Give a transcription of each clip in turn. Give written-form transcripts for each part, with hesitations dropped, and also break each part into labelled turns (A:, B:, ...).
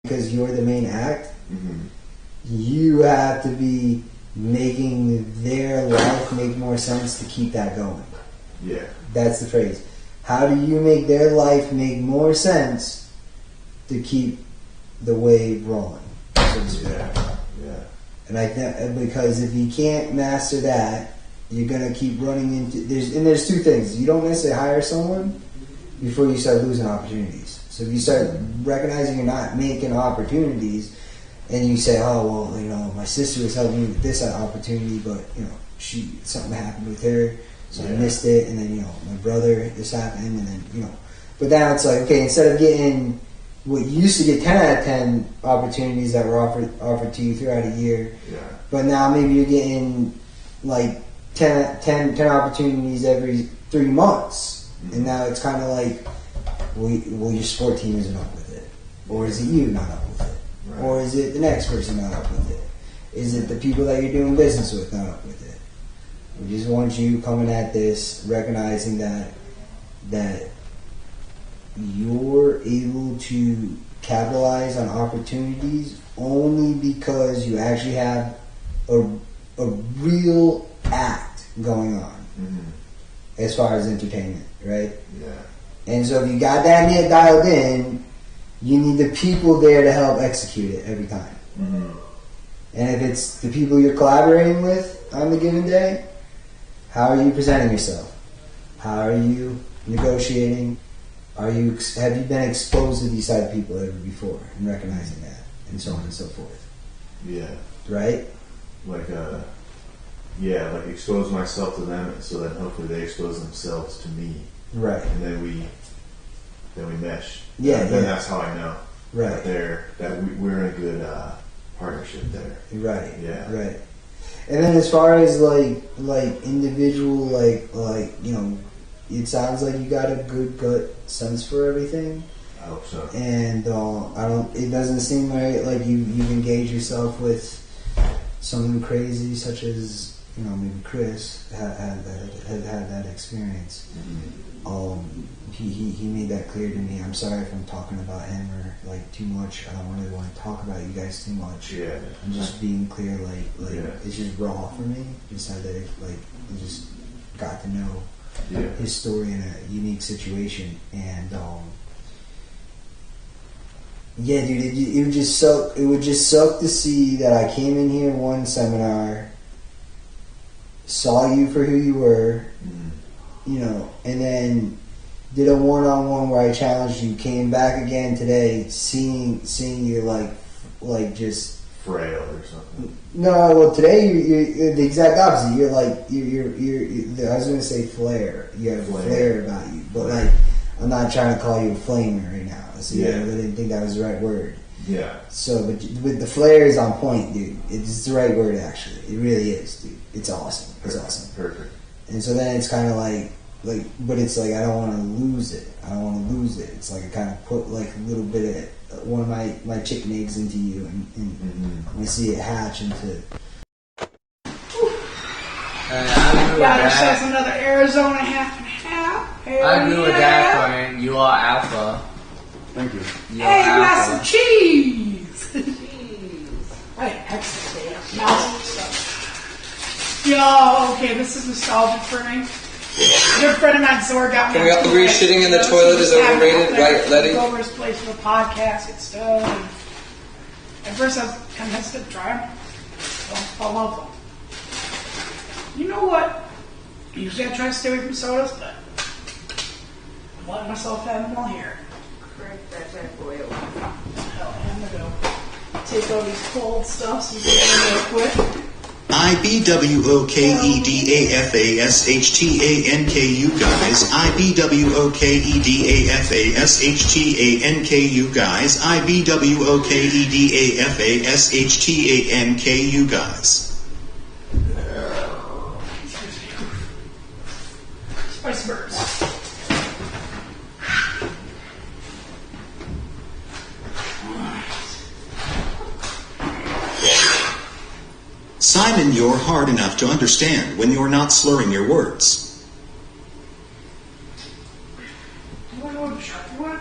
A: because you're the main act, you have to be making their life make more sense to keep that going.
B: Yeah.
A: That's the phrase. How do you make their life make more sense to keep the wave rolling? So to speak.
B: Yeah.
A: And I think because if you can't master that, you're gonna keep running into there's two things. You don't necessarily hire someone before you start losing opportunities. So if you start recognizing you're not making opportunities, and you say, oh well, you know, my sister was helping me with this opportunity, but you know, something happened with her, so I missed it, and then you know, my brother, this happened, and then you know, but now it's like, okay, instead of getting what you used to get 10 out of 10 opportunities that were offered to you throughout a year, but now maybe you're getting like 10 opportunities every 3 months, and now it's kind of like, well, your sport team isn't up with it, or is it you not up with it? Right. Or is it the next person not up with it? Is it the people that you're doing business with not up with it? We just want you coming at this, recognizing that you're able to capitalize on opportunities only because you actually have a real act going on as far as entertainment, right?
B: Yeah. And
A: so if you got that dialed in, you need the people there to help execute it every time. And if it's the people you're collaborating with on the given day, how are you presenting yourself? How are you negotiating? Have you been exposed to these type of people ever before and recognizing that, and so on and so forth? Yeah. Right?
B: Like expose myself to them, so that hopefully they expose themselves to me.
A: Right.
B: And then we mesh.
A: Yeah.
B: And then that's how I know.
A: Right.
B: That we're in a good partnership there.
A: Right.
B: Yeah.
A: Right. And then as far as like individual like you know, it sounds like you got a good gut sense for everything.
B: I hope so.
A: And it doesn't seem like you've engaged yourself with something crazy, such as, you know, maybe Chris had that experience. He made that clear to me. I'm sorry if I'm talking about him or like too much. I don't really want to talk about you guys too much.
B: Yeah.
A: I'm just being clear. It's just raw for me. Just had that you just got to know his story in a unique situation, and yeah, dude, it would just suck. It would just suck to see that I came in here one seminar, saw you for who you were, you know, and then did a one-on-one where I challenged you. Came back again today, seeing you like just
B: frail or something.
A: No, well, today you're the exact opposite. You're like you're I was gonna say flair. You have flair about you, but like I'm not trying to call you a flamer right now. So I didn't think that was the right word.
B: Yeah.
A: So, but with the flair is on point, dude. It's the right word, actually. It really is, dude. It's awesome. It's awesome.
B: Perfect.
A: And so then it's kind of like, but it's like I don't want to lose it. I don't want to lose it. It's like I kind of put like a little bit of one of my chicken eggs into you, and we see it hatch into.
C: Got ourselves another Arizona half and half.
D: I agree with that, Brian. You are alpha.
B: Thank you.
C: Hey, you got some cheese. Hey, excellent. Mouse stuff. Yo, okay, this is nostalgic for me. Your friend of mine, Zor, got me.
D: Can we all agree shitting in the toilet is overrated, right, Letty?
C: Go over his place for the podcast, get stoned. At first I was kind of hesitant to try them. I'll love them. You know what? Usually I try to stay away from sodas, but I'm letting myself have them all here.
E: Crank that bad boy open.
C: Hell, I'm gonna go take all these cold stuff so you can get in real quick.
F: IBWOKEDAFASHTANKU guys, IBWOKEDAFASHTANKU guys, IBWOKEDAFASHTANKU guys.
C: Spicy birds.
F: Simon, you're hard enough to understand when you're not slurring your words.
C: Do you want to go to the shark one?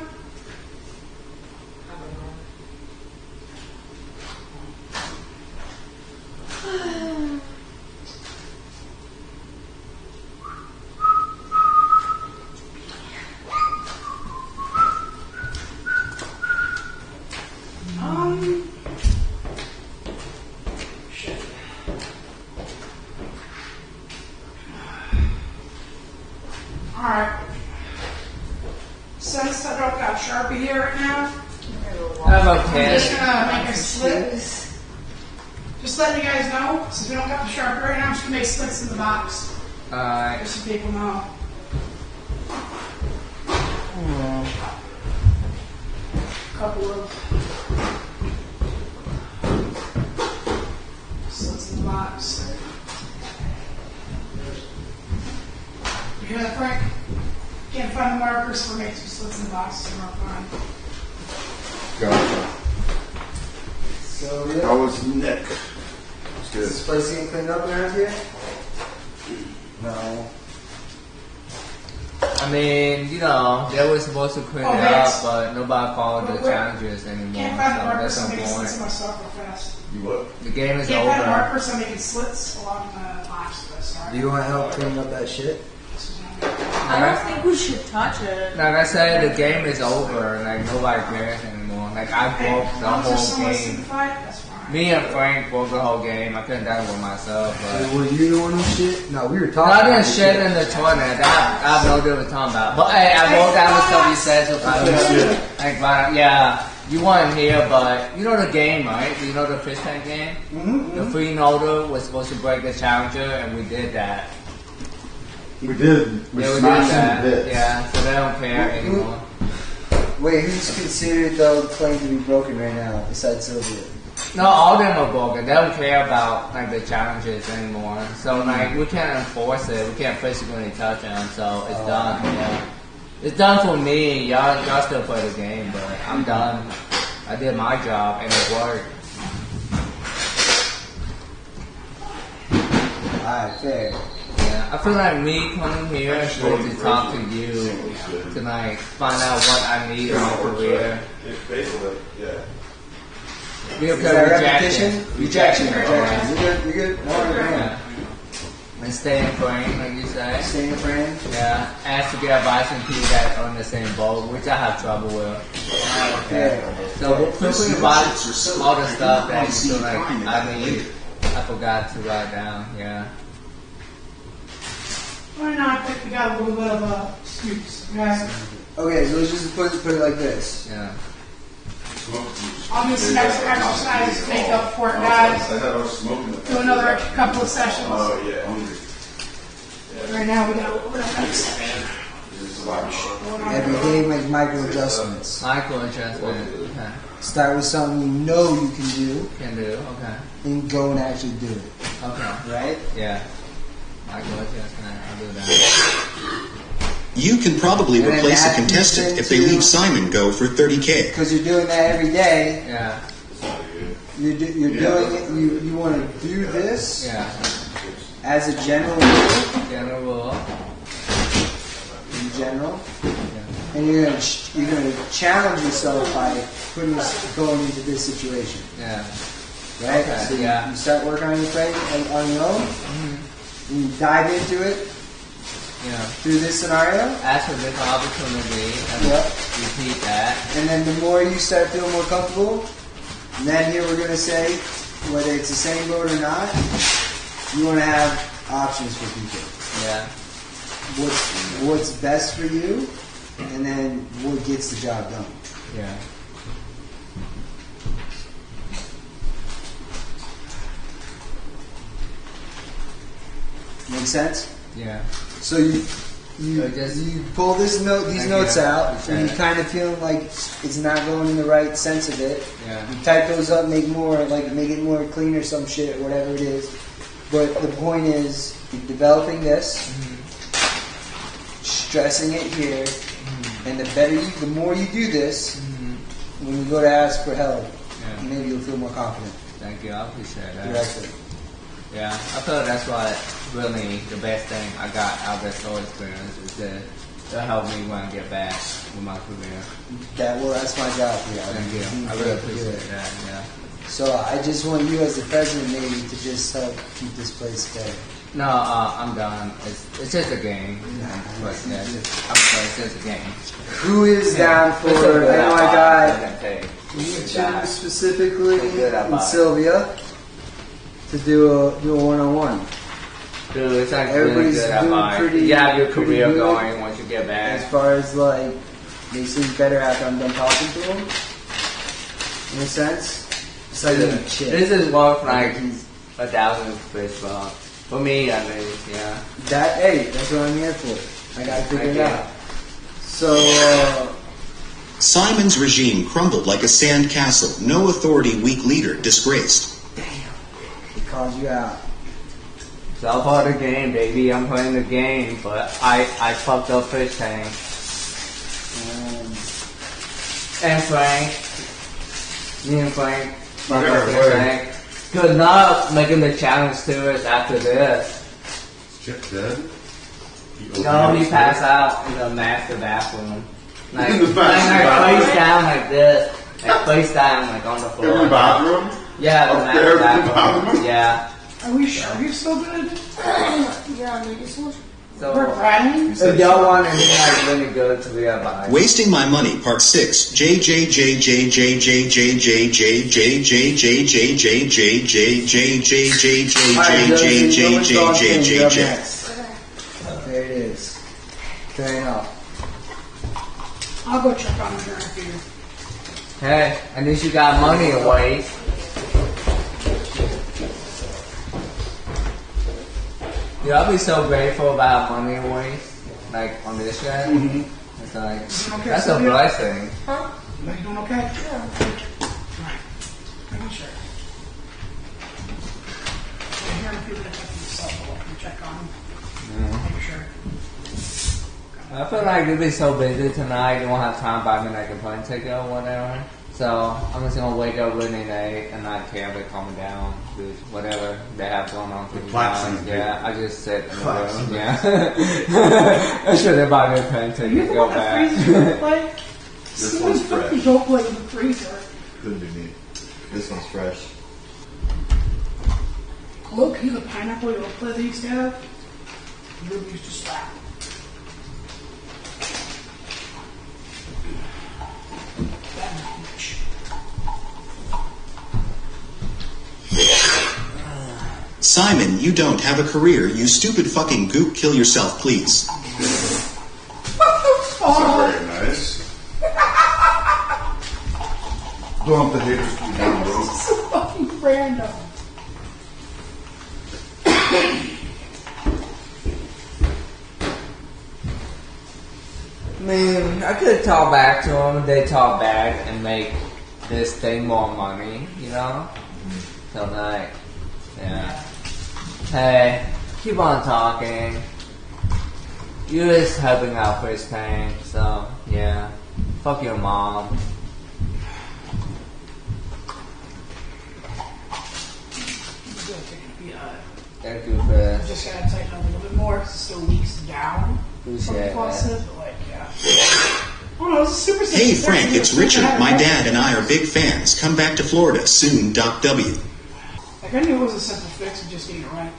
C: Alright. Since I don't got Sharpie here right now,
D: I'm
C: I'm
D: okay.
C: just gonna make a slit. Just letting you guys know, since we don't got the Sharpie right now, I'm just gonna make slits in the box.
D: Alright.
C: Just so people know. Couple of slits in the box. You hear that, Frank? Can't find the markers, so we're making some slits in the box. So we're fine.
B: Gotcha.
A: So yeah.
B: How was Nick? It's
A: Is
B: good.
A: this place getting cleaned up around here? No.
D: I mean, you know, they were supposed to clean
C: Oh,
D: it
C: Vance.
D: up, but nobody followed the challenges anymore.
C: Can't find the
D: So
C: markers,
D: that's
C: so I'm
D: no
C: making slits in
D: point.
C: my stuff real fast.
B: You what?
D: The game is
C: Can't find the
D: over.
C: markers, so I'm making slits along the box. Sorry.
A: Do you want to help clean up that shit?
C: This is not good.
E: I don't think we should touch it.
D: Like I said, the game is over. Like nobody cares anymore. Like I broke the
C: As long as there's
D: whole
C: someone
D: game.
C: simplified, that's fine.
D: Me and Frank broke the whole game. I couldn't done it with myself, but.
A: Were you doing this shit? No, we were
D: No,
A: talking.
D: I
A: about
D: didn't
A: this
D: shit
A: shit.
D: in the toilet. I have no idea what you're talking about. But hey, I wrote down the stuff you said. So like, yeah, you weren't here, but you know the game, right? You know the FishTank game? The free noter was supposed to break the challenger, and we did that.
B: We did. We
D: Yeah, we did
B: smashed
D: that.
B: in bits.
D: Yeah, so they don't care anymore.
A: Wait, who's considered though claimed to be broken right now besides Sylvia?
D: No, all of them are broken. They don't care about like the challenges anymore. So like we can't enforce it. We can't physically touch them. So it's done. Yeah, it's done for me. Y'all still play the game, but I'm done. I did my job and it worked.
A: Alright, fair.
D: Yeah, I feel like me coming here is to talk to you tonight, find out what I need in my career.
B: It's basically, yeah.
D: Be
A: Is that
D: okay,
A: repetition?
D: rejection.
A: You're good, you're good. No worries, man.
D: Yeah. And stay in frame, like you say.
A: Stay in the frame.
D: Yeah, ask to get advice from people that are on the same boat, which I have trouble with.
A: Yeah.
D: So quickly about all the stuff that you feel like I need, I forgot to write down. Yeah.
C: Why not? I think we got a little bit of a excuse, guys.
A: Okay, so let's just put it like this.
D: Yeah.
C: On this next exercise, make up for it, guys.
B: I thought I was smoking.
C: Do another couple of sessions.
B: Oh, yeah.
C: Right now, we got a little bit of exercise.
A: Every day make micro adjustments.
D: Michael adjustment. Okay.
A: Start with something you know you can do
D: Can do. Okay.
A: and go and actually do it.
D: Okay.
A: Right?
D: Yeah. Michael adjustment. I'll do that.
F: You can probably
A: And then
F: replace a
A: that
F: contestant
A: leads
F: if they
A: into-
F: leave Simon go for 30K.
A: Because you're doing that every day.
D: Yeah.
A: You're doing it. You want to do this
D: Yeah.
A: as a general rule,
D: General rule.
A: in general,
D: Yeah.
A: and you're gonna challenge yourself by going into this situation,
D: Yeah.
A: right?
D: Okay,
A: So
D: yeah.
A: you start working on your frame on your own, and you dive into it
D: Yeah.
A: through this scenario,
D: Ask for different opportunity and
A: Yep.
D: repeat that.
A: and then the more you start feeling more comfortable, and then here we're gonna say whether it's the same boat or not, you want to have options for people.
D: Yeah.
A: What's best for you, and then what gets the job done.
D: Yeah.
A: Make sense?
D: Yeah.
A: So you pull these
D: Thank
A: notes
D: you.
A: out,
D: Appreciate
A: and you
D: it.
A: kind of feel like it's not going in the right sense of it.
D: Yeah.
A: You type those up, make it more clean or some shit, or whatever it is. But the point is, you're developing this, stressing it here, and the more you do this, when you go to ask for help,
D: Yeah.
A: maybe you'll feel more confident.
D: Thank you. I appreciate that.
A: Directly.
D: Yeah. I feel that's what really the best thing I got out of this whole experience is that it'll help me when I get back with my career.
A: That's my job here.
D: Thank you. I really appreciate that. Yeah.
A: So I just want you as the president maybe to just help keep this place better.
D: No, I'm done. It's just a game. But yeah, I'm sorry, it's just a game.
A: Who is down for, I know I got you two specifically and Sylvia to do a one-on-one.
D: Dude, it's like
A: Everybody's
D: really good at
A: doing
D: mine.
A: pretty-
D: You have your
A: pretty
D: career
A: good.
D: going once you get back.
A: As far as like, they seem better after I'm done talking to them. In a sense, it's like a chip.
D: This is worth like 1,000 fish bucks. For me, at least, yeah.
A: That's what I'm here for. I gotta figure it out. So,
F: Simon's regime crumbled like a sand castle. No authority, weak leader, disgraced.
A: damn, he called you out.
D: It's all part of the game, baby. I'm playing the game, but I fucked up FishTank. And Frank. Me and Frank fucked up FishTank. Good luck making the challenge to us after this.
B: Is Chip dead?
D: No, he passed out in the master bathroom. Like,
B: In the master
D: like face
B: bathroom?
D: down like this. Like face down like on the floor.
B: In the bathroom?
D: Yeah, the
B: Up
D: master
B: there in the
D: bathroom.
B: bathroom?
D: Yeah.
C: Are we sure he's still good?
E: Yeah, maybe so.
D: So,
C: We're Brian?
D: if y'all want anything like really good to be about.
F: Wasting my money, part 6.
A: There it is. Fair enough.
C: I'll go check on him after you.
D: Hey, at least you got money away. Dude, I'll be so grateful about money away. Like on this shit. It's like,
C: Okay,
D: that's a
C: Sylvia?
D: blessing.
E: Huh?
C: Are you doing okay?
E: Yeah.
C: Alright. Making sure. I'm hearing people that have themselves. I'll come check on him. Make sure.
D: I feel like they'll be so busy tonight, they won't have time to buy me like a plane ticket or whatever. So I'm just gonna wake up really late and not care if they're coming down, do whatever they have going on.
B: The plaques
D: Yeah, I just sit in the
B: Plaques
D: room.
B: and
D: Yeah. I'm sure they buy me a plane
C: Are you
D: ticket
C: the
D: and go
C: one that
D: back.
C: freezes your plate?
B: This one's fresh.
C: Go play in the freezer.
B: Couldn't be me. This one's fresh.
C: Look, he's a pineapple you'll play these guys. Ruby used to slap. That bitch.
F: Simon, you don't have a career. You stupid fucking goop. Kill yourself, please.
B: That's not very nice. Don't want the haters to be down, bro.
C: So fucking random.
D: I mean, I could talk back to them, they talk back and make this thing more money, you know? So like, yeah. Hey, keep on talking. You're just helping out FishTank, so yeah. Fuck your mom. Thank you for this.
C: Just gotta tighten up a little bit more because it's still weeks down.
D: Appreciate it.
C: Faucet, but like, yeah. Oh no, it's super
F: Hey Frank, it's Richard. My dad and I are big fans. Come back to Florida soon. Doc W.
C: Like, I knew it was a simple fix of just getting a wrench.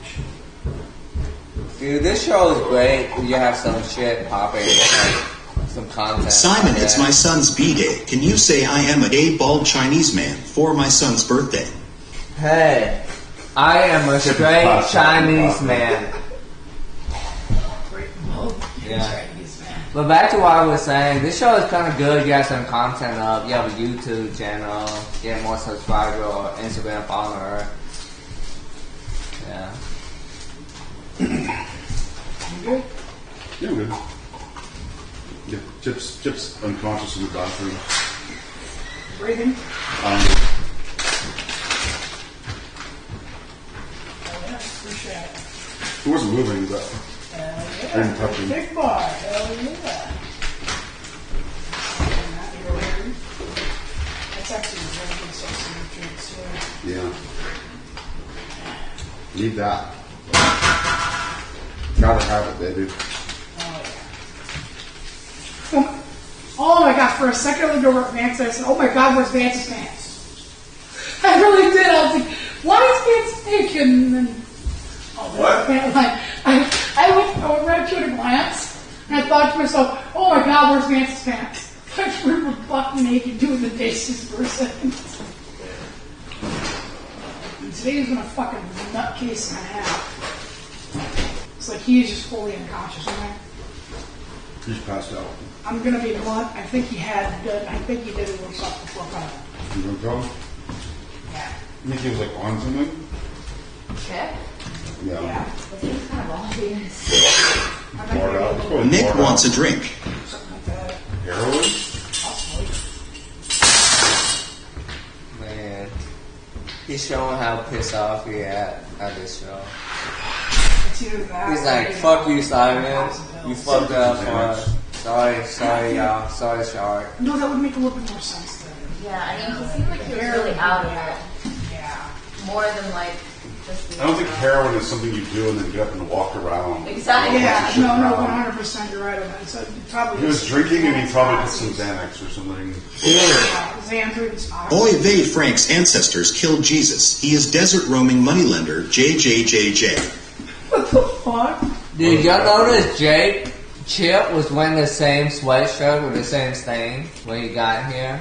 D: Dude, this show is great. You have some shit popping, like some content.
F: Simon,
D: out
F: it's
D: there.
F: my son's B-day. Can you say I am a gay, bald Chinese man for my son's birthday?
D: Hey, I am a straight Chinese man.
C: Great. Well,
D: Yeah. But back to what I was saying, this show is kind of good. You have some content up. You have a YouTube channel. Get more subscribers or Instagram follower. Yeah.
C: You good?
G: Yeah, I'm good. Yeah, Chip's unconscious in the bathroom.
C: Breathing?
G: Um,
C: Oh yeah, appreciate it.
G: he wasn't moving, but
C: Hell
G: I didn't
C: yeah.
G: touch him.
C: Big boy. Hell yeah. That's actually very good source of nutrients too.
G: Yeah. Need that. Gotta have it, baby.
C: Oh my god, for a second I looked over at Vance and I said, oh my god, where's Vance's pants? I really did. I was like, why is Vance naked? And then,
B: What?
C: I went right to it at a glance and I thought to myself, oh my god, where's Vance's pants? I we were fucking naked doing the dishes for a second. And today he's gonna fucking nutcase and a half. It's like he is just fully unconscious, right?
G: He's passed out.
C: I'm gonna be blunt. I think he did a little stuff before coming.
G: You want to go?
C: Yeah.
G: You think he was like on something?
E: Chip?
G: Yeah.
C: Yeah.
E: It seems kind of obvious.
C: I think
G: Poured
C: maybe
G: out.
C: a
G: It's
C: little
G: probably
F: Nick
G: poured out.
F: wants a drink.
C: something like that.
G: Heroin?
C: Possibly.
D: Man, he's showing how pissed off he at this show.
C: It's either that
D: He's
C: or
D: like,
C: maybe
D: "Fuck you,
C: a
D: Simon.
C: thousand
D: You
C: pills.
D: fucked up for us. Sorry, y'all. Sorry, Shark."
C: No, that would make a little bit more sense then.
E: Yeah, I mean, he seemed like he was really out of it.
C: Yeah.
E: More than like just the
G: I don't think heroin is something you do and then get up and walk around.
E: Exactly.
C: Yeah,
G: Shit
C: no,
G: around.
C: 100% you're right on that. So you probably
G: He was drinking and he probably put some Xanax or something.
C: Xanadu and Spies.
F: Oy vey, Frank's ancestors killed Jesus. He is desert roaming moneylender JJJJ.
C: What the fuck?
D: Dude, y'all notice Chip was wearing the same sweatshirt with the same stain when he got here?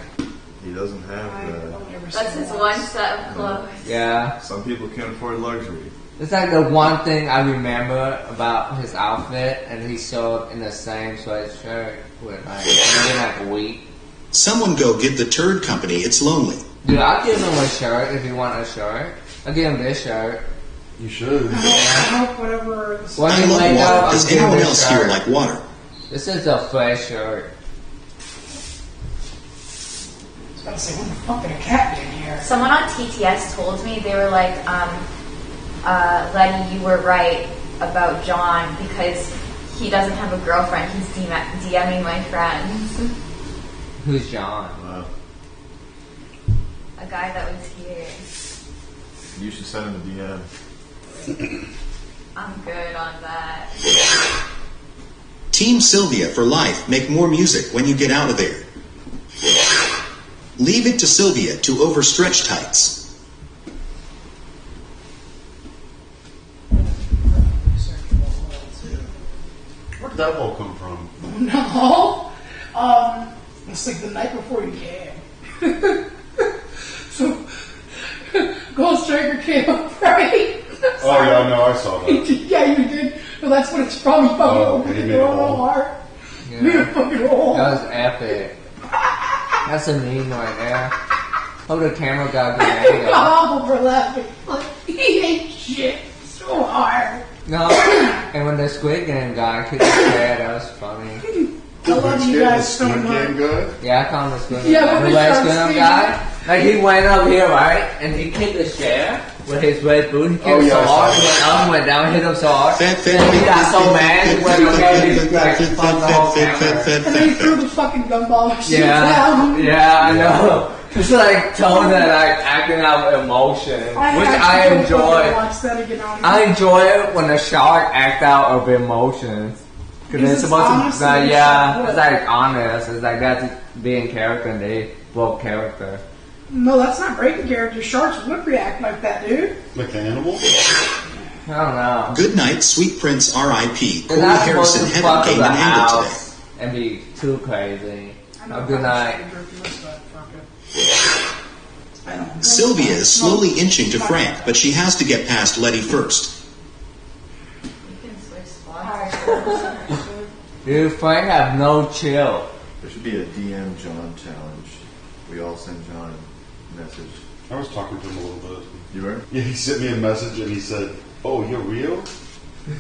B: He doesn't have
C: I
B: the.
C: don't ever
E: That's
C: see
E: his
C: that.
E: one set of clothes.
D: Yeah.
B: Some people can't afford luxury.
D: It's like the one thing I remember about his outfit, and he showed in the same sweatshirt with like, maybe like a week.
F: Someone go give the turd company It's Lonely.
D: Dude, I'll give him a shirt if you want a shirt. I'll give him this shirt.
G: You should.
C: I hope whatever. This
D: When
F: I
D: he
F: love
D: wake
F: water.
D: up, I'll
F: Does
D: give him
F: anyone
D: this
F: else here
D: shirt.
F: like water?
D: This is a fresh shirt.
C: I was about to say, what the fuck did a cat get in here?
E: Someone on TTS told me, they were like, Letty, you were right about John because he doesn't have a girlfriend. He's DMing my friends.
D: Who's John?
E: A guy that was here.
B: You should send him a DM.
E: I'm good on that.
F: Team Sylvia for life. Make more music when you get out of there. Leave it to Sylvia to overstretch tights.
G: Where did that hole come from?
C: No. It's like the night before you came. So, Ghost Striker came up, right?
G: Oh yeah, no, I saw that.
C: Yeah, you did. No, that's what it's from. You fucking opened
G: he
C: the
G: made a
C: door
G: hole.
C: heart.
D: Yeah.
C: Made a fucking hole.
D: That was epic. That's a meme right there. Hope the camera got good angle.
C: Awful for laughing. Like, he ate shit so hard.
D: No, and when the Squid Game guy kicked his head, that was funny.
C: I love you guys so
G: Squid
C: much.
G: Game good?
D: Yeah, I call him the Squid Game
C: Yeah,
D: guy.
C: when
D: The
C: we
D: red
C: start
D: Squid Game
C: seeing
D: guy. Like, he went up here, right? And he kicked the chair with his red boot. He kicked
G: Oh, yeah,
D: so
G: I saw
D: hard, he
G: that.
D: went up, went down, hit him so hard.
F: Fat,
D: And he got so mad, he went okay, he like, fucked the whole camera.
C: And then he threw the fucking gumball machine
D: Yeah,
C: down.
D: yeah, I know. It's like tone and like acting out emotion, which I
C: actually don't fucking
D: enjoy.
C: watch that again, honestly.
D: I enjoy it when a shark act out of emotions. Because
C: Because
D: it's
C: it's
D: supposed
C: honest
D: to, like,
C: and
D: yeah,
C: it's
D: it's like honest. It's like that's being character and they broke character.
C: No, that's not breaking character. Sharks would react like that, dude.
G: Like the animal?
D: I don't know.
F: Good night, sweet prince R.I.P.
D: They're
F: Corey
D: not supposed
F: Harrison
D: to
F: Heaven
D: fuck up
F: came
D: the
F: in anger today.
D: house and be too crazy.
C: I know
D: Good night.
C: I'm ridiculous, but fuck it. I don't.
F: Sylvia is slowly inching to Frank, but she has to get past Letty first.
E: You can switch spots.
D: Dude, Frank have no chill.
B: There should be a DM John challenge. We all send John a message.
G: I was talking to him a little bit.
B: You were?
G: Yeah, he sent me a message and he said, "Oh, you're real?"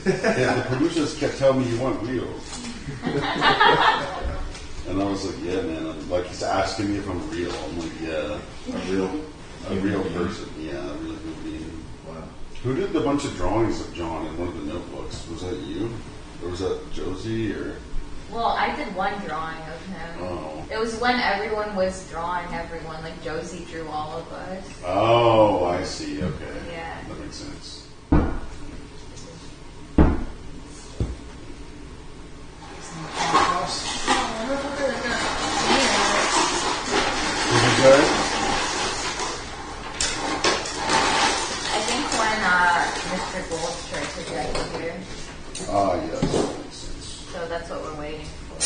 G: Yeah, the producers kept telling me you weren't real. And I was like, "Yeah, man." I'm like, he's asking me if I'm real. I'm like, "Yeah,
B: A
G: real person. Yeah, a real human being."
B: Wow.
G: Who did the bunch of drawings of John in one of the notebooks? Was that you, or was that Josie, or?
E: Well, I did one drawing of him.
G: Oh.
E: It was when everyone was drawing everyone. Like Josie drew all of us.
G: Oh, I see. Okay.
E: Yeah.
G: That makes sense. Did you say?
E: I think when Mr. Goldstrick was right here.
G: Ah, yes. That makes sense.
E: So that's what we're waiting for.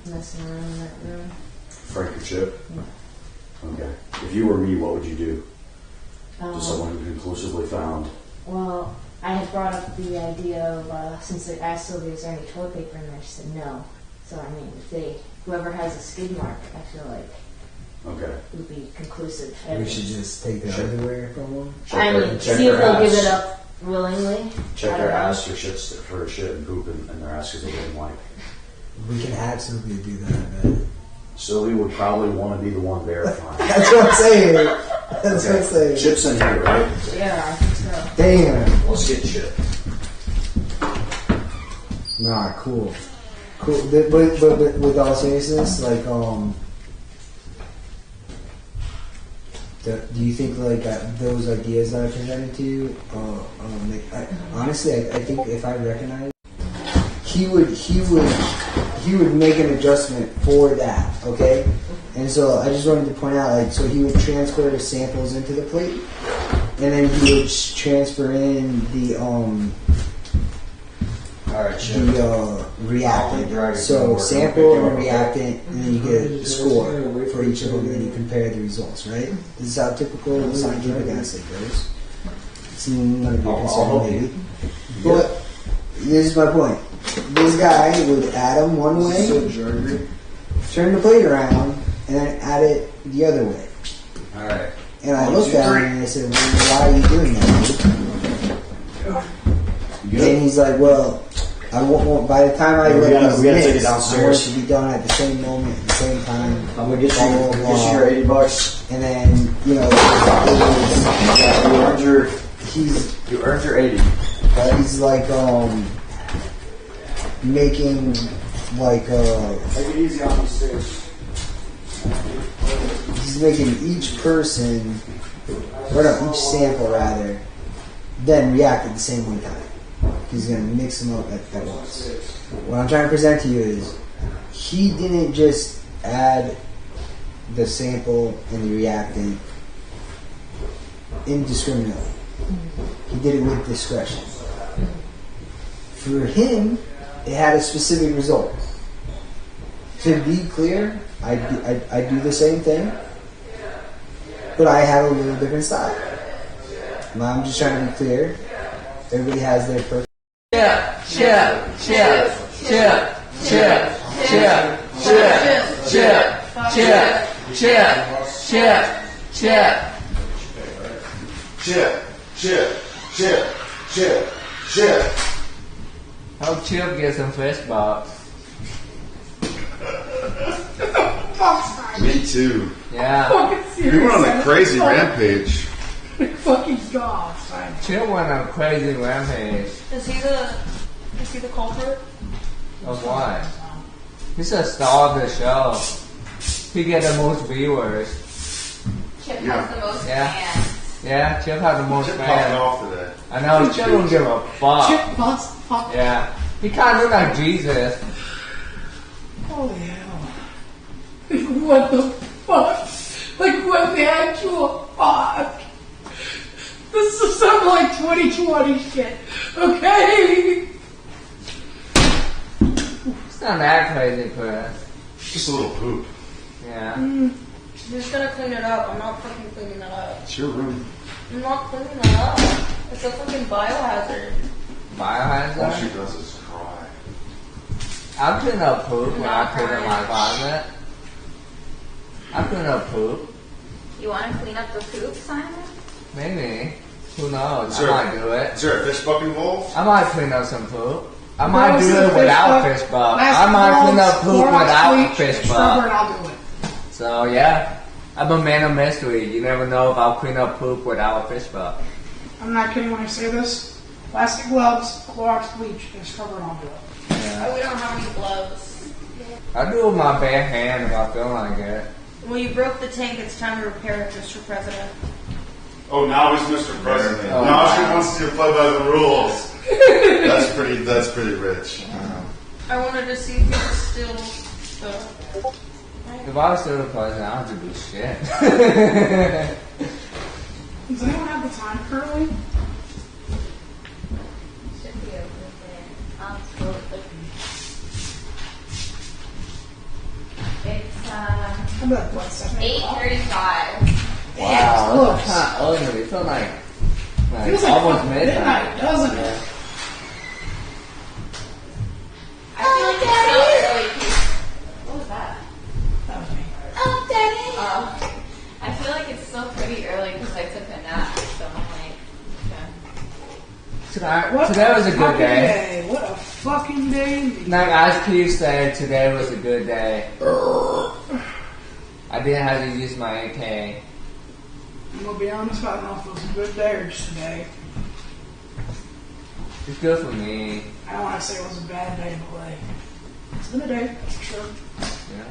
H: Messing around in that room.
I: Frank or Chip? Okay. If you were me, what would you do?
H: To someone who conclusively found.
I: Well, I had brought up the idea of, since I asked Sylvia, is there any toilet paper in there? She said no. So, I mean, whoever has a skid mark, I feel like
H: Okay.
I: it would be conclusive.
A: We should just take the underwear from them.
I: I mean, see if they'll give it up willingly.
H: Check their ass for shit and poop and their ass because they didn't wipe.
A: We can absolutely do that, man.
H: Sylvia would probably want to be the one verifying.
A: That's what I'm saying. That's what I'm saying.
H: Chip's in here, right?
I: Yeah, I think so.
A: Damn.
H: Let's get Chip.
A: Nah, cool. Cool. But with all seriousness, like, do you think like those ideas that I presented to you? Honestly, I think if I recognize, he would make an adjustment for that. Okay, and so I just wanted to point out, like, so he would transfer the samples into the plate, and then he would transfer in the reactant. So sample and reactant, and then you get a score for each of them, and then you compare the results, right? This is how typical scientific assay goes. It's not a big concern, maybe. But this is my point. This guy would add them one way, turn the plate around, and then add it the other way.
H: Alright.
A: And I looked at him and I said, well, why are you doing that, dude? And he's like, well, I won't, by the time I let these mix, I want it to be done at the same moment, at the same time.
H: I'm gonna get you your $80.
A: And then, you know,
H: you earned your 80.
A: He's like, making, like,
H: take it easy on these stairs.
A: he's making each person, or no, each sample rather, then react at the same one time. He's going to mix them up at once. What I'm trying to present to you is, he didn't just add the sample and the reactant indiscriminately. He did it with discretion. For him, it had a specific result. To be clear, I do the same thing, but I have a little different style. I'm just trying to be clear. Everybody has their perfect.
D: Hope Chip gets some fish box.
B: Me too.
D: Yeah.
C: Fucking serious.
B: We went on a crazy rampage.
C: Fucking God, son.
D: Chip went on a crazy rampage.
E: Is he the culprit?
D: Of what? He's a star of the show. He get the most viewers.
E: Chip
B: Yeah.
E: has the most
D: Yeah.
E: fans.
D: Yeah, Chip has the most
B: Chip popped
D: fans.
B: off today.
D: I know, Chip don't give a fuck.
C: Chip bust fuck.
D: Yeah. He kinda look like Jesus.
C: Holy hell. Like, what the fuck? Like, what the actual fuck? This is some like 2020 shit, okay?
D: It's not that crazy, Chris.
B: Just a little poop.
D: Yeah.
E: I'm just gonna clean it up. I'm not fucking cleaning it up.
B: It's your room.
E: I'm not cleaning it up. It's a fucking biohazard.
B: All
D: Biohazard?
B: she does is cry.
D: I clean up poop when I clean up my closet. I clean up poop.
E: You want to clean up the poop, Simon?
D: Maybe. Who knows?
B: Is
D: I
B: there-
D: might do it.
B: Is there a fish buck involved?
D: I might clean up some poop. I might do
C: Listen,
D: it without
C: fish
D: fish buck.
C: Last
D: I might clean up poop
C: Clorox
D: without
C: bleach,
D: fish
C: scrubber, and
D: buck.
C: I'll do it.
D: So yeah, I'm a man of mystery. You never know if I'll clean up poop without a fish buck.
C: I'm not kidding when I say this. Plastic gloves, Clorox bleach, and scrubber, and I'll do it.
D: Yeah.
E: We don't have any gloves.
D: I do it with my bare hand if I feel like it.
E: Well, you broke the tank. It's time to repair it, Mr. President.
G: Oh, now he's Mr. President.
D: Oh,
G: now
D: wow.
G: she wants to play by the rules.
B: That's pretty rich.
E: I wanted to see if you were still the...
D: If I was still the president, I would do shit.
C: Does anyone have the time currently?
E: Should be over there. Absolutely. It's
C: I'm like, what, 7 o'clock?
E: 8:35.
D: Wow, that's kind of early. It felt like
C: Feels like
D: almost
C: fucking
D: midnight.
C: midnight, doesn't it?
D: Yeah.
E: I feel like it's so early. What was that?
C: That was me.
E: Oh, Daddy. Oh. I feel like it's still pretty early because I took a nap, so I'm like,
D: Today was a good
C: fucking
D: day.
C: What a fucking day.
D: Like as Keith said, today was a good day. I didn't have to use my AK.
C: I'm gonna be honest, I don't know if it was a good day or just a day.
D: It's good for me.
C: I don't want to say it was a bad day, but like, it's been a day, that's for sure.
D: Yeah.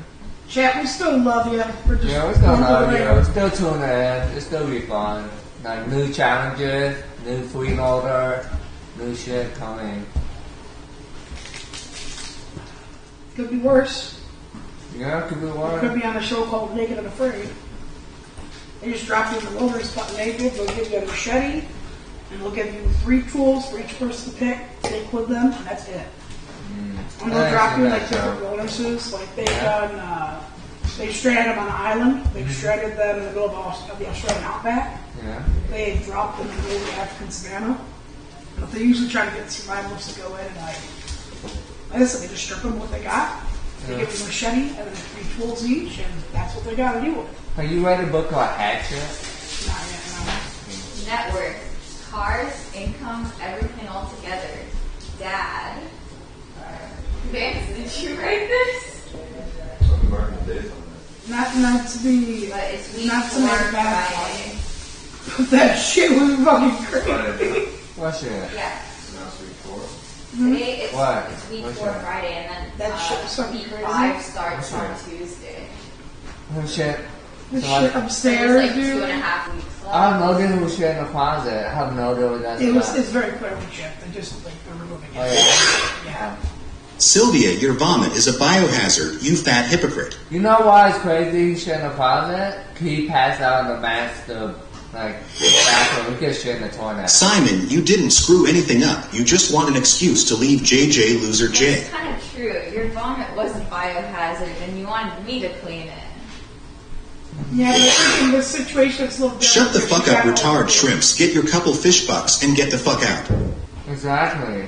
C: Chat, we still love you. We're just
D: Yeah, we're still love you.
C: around.
D: We're still tuning in. It'll still be fun. Like new challenges, new freeloader, new shit coming.
C: Could be worse.
D: Yeah, could be
C: We
D: worse.
C: could be on a show called Naked and Afraid. They just drop you in the wilderness butt naked. They'll give you a machete, and they'll give you 3 tools for each person to pick. Take with them, and that's it. And they'll drop you in like different wildernesses. Like they've done, they stranded them on an island. They've stranded them in the middle of the Australian outback.
D: Yeah.
C: They dropped them in the middle of the African savannah. But they usually try to get survivalists to go in and like I said, they just strip them what they got. They give them a machete and then 3 tools each, and that's what they got to deal with.
D: Have you read a book called Hatchet?
C: Not yet, no.
E: Net worth, cars, income, everything all together. Dad. Vance, did you write this?
B: I'm marking the days on that.
C: Not to be,
E: But it's week
C: not to
E: 4
C: make it bad.
E: Friday.
C: That shit was fucking crazy.
B: Friday.
D: What shit?
E: Yeah.
B: So now it's week 4.
E: Today it's,
D: What?
E: it's week
D: What's
E: 4
D: that?
E: Friday, and then
C: That shit was fucking
E: week
C: crazy.
E: 5 starts on
D: What's
E: Tuesday.
D: What shit?
C: This
D: So
C: shit
D: I-
C: upstairs,
E: There's like
C: dude.
E: 2.5 weeks left.
D: I have no idea who shit in the closet. I have no idea what that's about.
C: It's very clearly checked. They just like they're removing it.
D: Oh,
C: Yeah.
F: Sylvia, your vomit is a biohazard, you fat hypocrite.
D: You know why it's crazy he shit in the closet? He passed out in the master, bathroom. He could shit in the toilet.
F: Simon, you didn't screw anything up. You just want an excuse to leave JJ loser J.
E: It's kind of true. Your vomit was a biohazard, and you wanted me to clean it.
C: Yeah, but I think in this situation it's a little different.
F: Shut the fuck
C: She
F: up,
C: got all
F: retard
C: the-
F: shrimps. Get your couple fish bucks and get the fuck out.
D: Exactly.
C: You know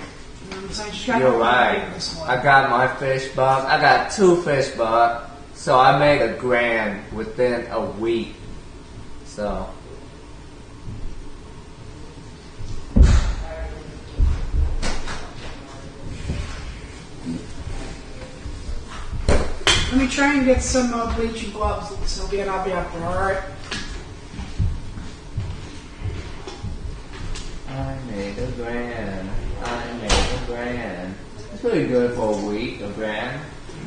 C: what I'm saying? She got
D: You're
C: all the
D: right.
C: this one.
D: I got my fish buck. I got 2 fish buck. So I made $1,000 within a week. So.
C: Let me try and get some bleaching gloves, Sylvia, and I'll be up there, alright?
D: I made $1,000. I made $1,000. It's pretty good for a week, $1,000.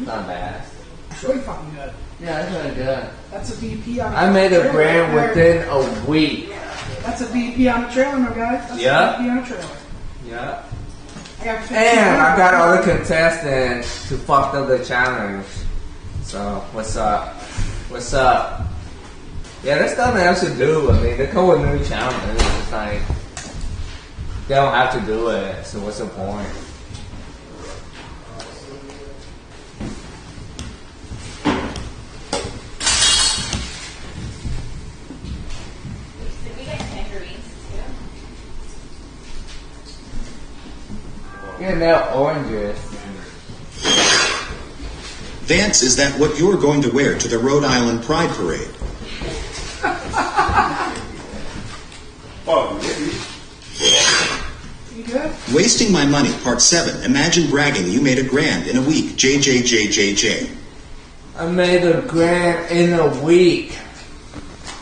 D: Not bad.
C: It's really fucking good.
D: Yeah, it's really good.
C: That's a VP on the
D: I made
C: trailer
D: $1,000
C: right there.
D: within a week.
C: That's a VP on the trailer, no guys. That's
D: Yeah.
C: a VP on the trailer.
D: Yeah.
C: I got 15
D: And I got
C: more.
D: other contestants who fucked up the challenge. So, what's up? What's up? Yeah, there's nothing else to do. I mean, they come with new challenges. It's like, they don't have to do it, so what's the point?
E: Did we get tangerines too?
D: Yeah, now oranges.
F: Vance, is that what you're going to wear to the Rhode Island Pride Parade?
G: Oh, maybe.
C: You good?
F: Wasting my money, part 7. Imagine bragging you made $1,000 in a week. JJJJJ.
D: I made $1,000 in a week.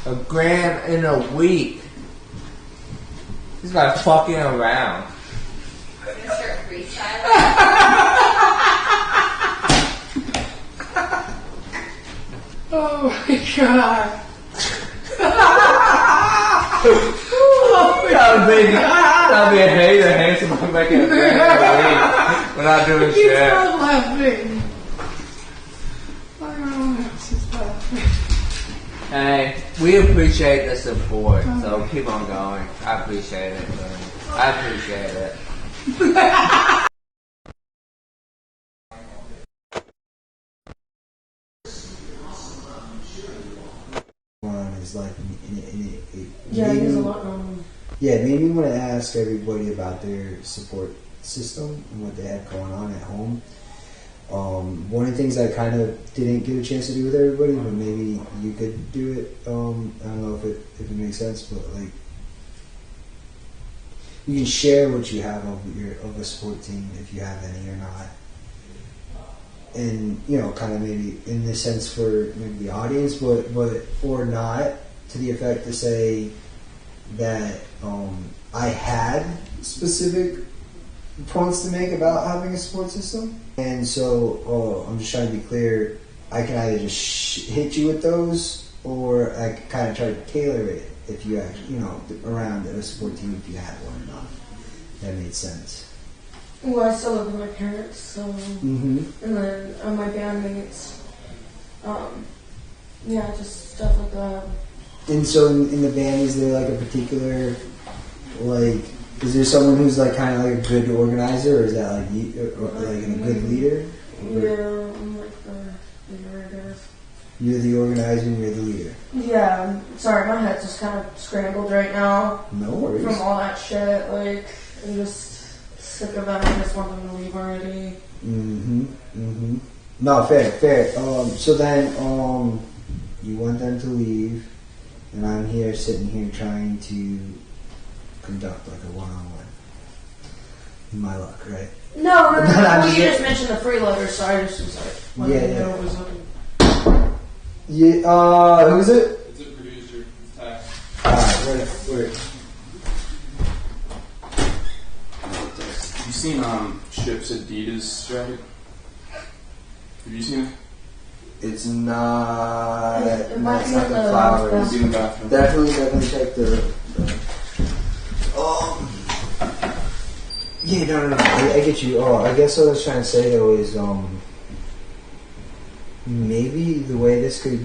D: $1,000 in a week. This guy's fucking around.
E: We're gonna start freestyling.
C: Oh my god. Oh my
D: That'll be a hater, handsome, making $1,000 in a week without doing
C: He's
D: shit.
C: not laughing. Oh, this is laughing.
D: Hey, we appreciate the support, so keep on going. I appreciate it, man. I appreciate it.
A: on is like,
I: Yeah, there's a lot going on.
A: Yeah, it made me want to ask everybody about their support system and what they have going on at home. One of the things I kind of didn't get a chance to do with everybody, but maybe you could do it. I don't know if it makes sense, but like you can share what you have of a support team if you have any or not, and kind of maybe in this sense for maybe the audience, but or not to the effect to say that I had specific points to make about having a support system, and so I'm just trying to be clear. I can either just hit you with those, or I can kind of try to tailor it if you actually, around a support team if you had one or not. That made sense.
I: Well, I still live with my parents, so and then my bandmates, just stuff like that.
A: And so in the band, is there like a particular is there someone who's like kind of like a good organizer, or is that like you, or like a good leader?
I: Yeah, I'm like the leader, I guess.
A: You're the organizer and you're the leader.
I: Yeah, sorry, my head's just kind of scrambled right now.
A: No worries.
I: From all that shit, I'm just sick of that. I just want them to leave already.
A: No, fair. So then, you want them to leave, and I'm sitting here trying to conduct like a one-on-one. My luck, right?
I: No. Well, you just mentioned the freeloader, so I just was like, know what was looking.
A: Yeah, who is it?
J: It's a producer. It's Tax.
A: Alright, where?
J: You seen Ship's Adidas jacket? Have you seen it?
A: It's not.
I: It might
A: It's
I: be
A: not
I: in
A: the
I: the
A: flowers.
J: It's in the bathroom.
A: Definitely check the. Yeah, no. I get you. I guess what I was trying to say though is maybe the way this could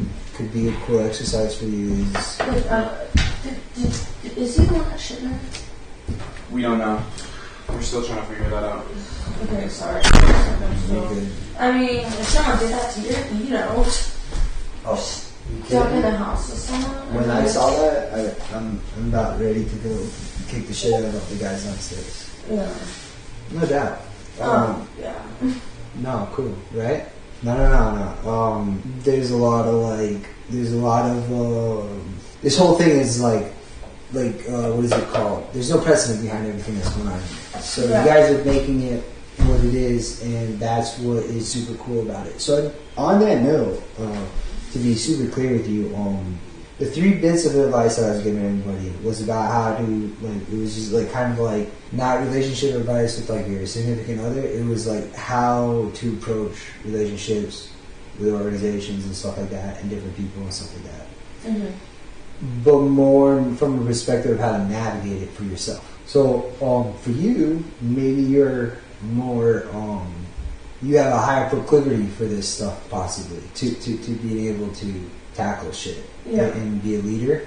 A: be a cool exercise for you is.
I: Is he the one that shit there?
J: We don't know. We're still trying to figure that out.
I: Okay, sorry.
A: You're good.
I: I mean, if someone did that to you,
A: Oh, you
I: don't in
A: kidding?
I: a house with someone.
A: When I saw that, I'm about ready to go kick the shit out of the guys downstairs.
I: Yeah.
A: No doubt.
I: Yeah.
A: No, cool, right? No. There's a lot of this whole thing is like what is it called? There's no precedent behind everything that's going on here. So you guys are making it what it is, and that's what is super cool about it. So on that note, to be super clear with you, the 3 bits of advice that I was giving everybody was about how to, it was just kind of not relationship advice with your significant other. It was how to approach relationships with organizations and stuff like that, and different people and stuff like that. But more from a perspective of how to navigate it for yourself. So for you, maybe you're more, you have a higher proclivity for this stuff possibly, to being able to tackle shit and be a leader.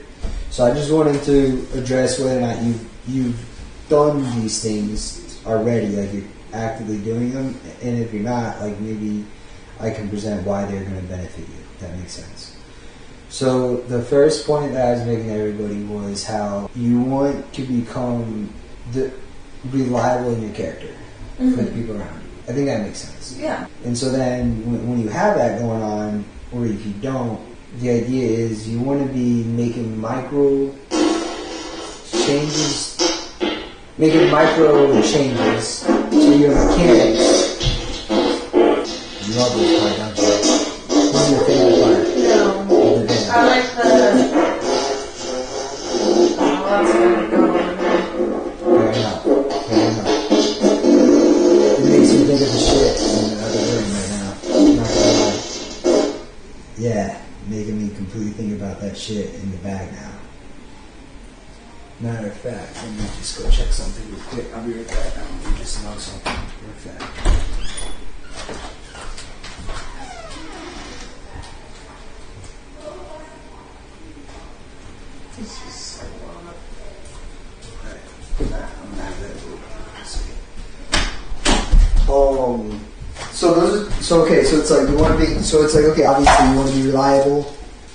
A: So I just wanted to address whether or not you've done these things already, you're actively doing them, and if you're not, maybe I can present why they're going to benefit you, if that makes sense. So the first point that I was making to everybody was how you want to become reliable in your character for the people around you. I think that makes sense.
I: Yeah.
A: And so then when you have that going on, or if you don't, the idea is you want to be making micro changes to your mechanics. You love this part, don't you? What's your favorite part?
I: No. I like the. That's gonna go.
A: Fair enough. It makes you think of the shit in the other room right now. Not gonna lie. Yeah, making me completely think about that shit in the bag now. Matter of fact, let me just go check something real quick. I'll be right back now. Let me just know something real fast.
I: This is so long.
A: So it's you want to be, okay, obviously you want to be reliable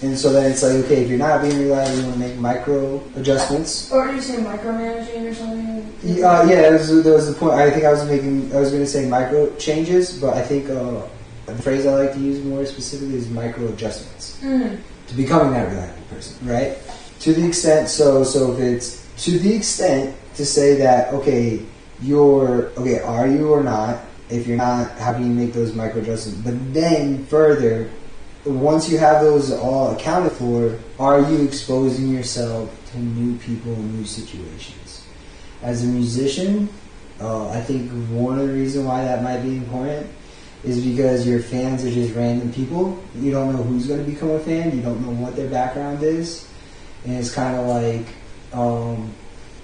A: And so then it's like, okay, if you're not being reliable, you want to make micro adjustments.
I: Or are you saying micromanaging or something?
A: Yeah, there was the point. I think I was going to say micro changes, but I think the phrase I like to use more specifically is micro adjustments to becoming that reliable person, right? To the extent, so if it's to the extent to say that, okay, are you or not? If you're not, how can you make those micro adjustments? But then further, once you have those all accounted for, are you exposing yourself to new people and new situations? As a musician, I think one of the reasons why that might be important is because your fans are just random people. You don't know who's going to become a fan. You don't know what their background is. And it's kind of like, I don't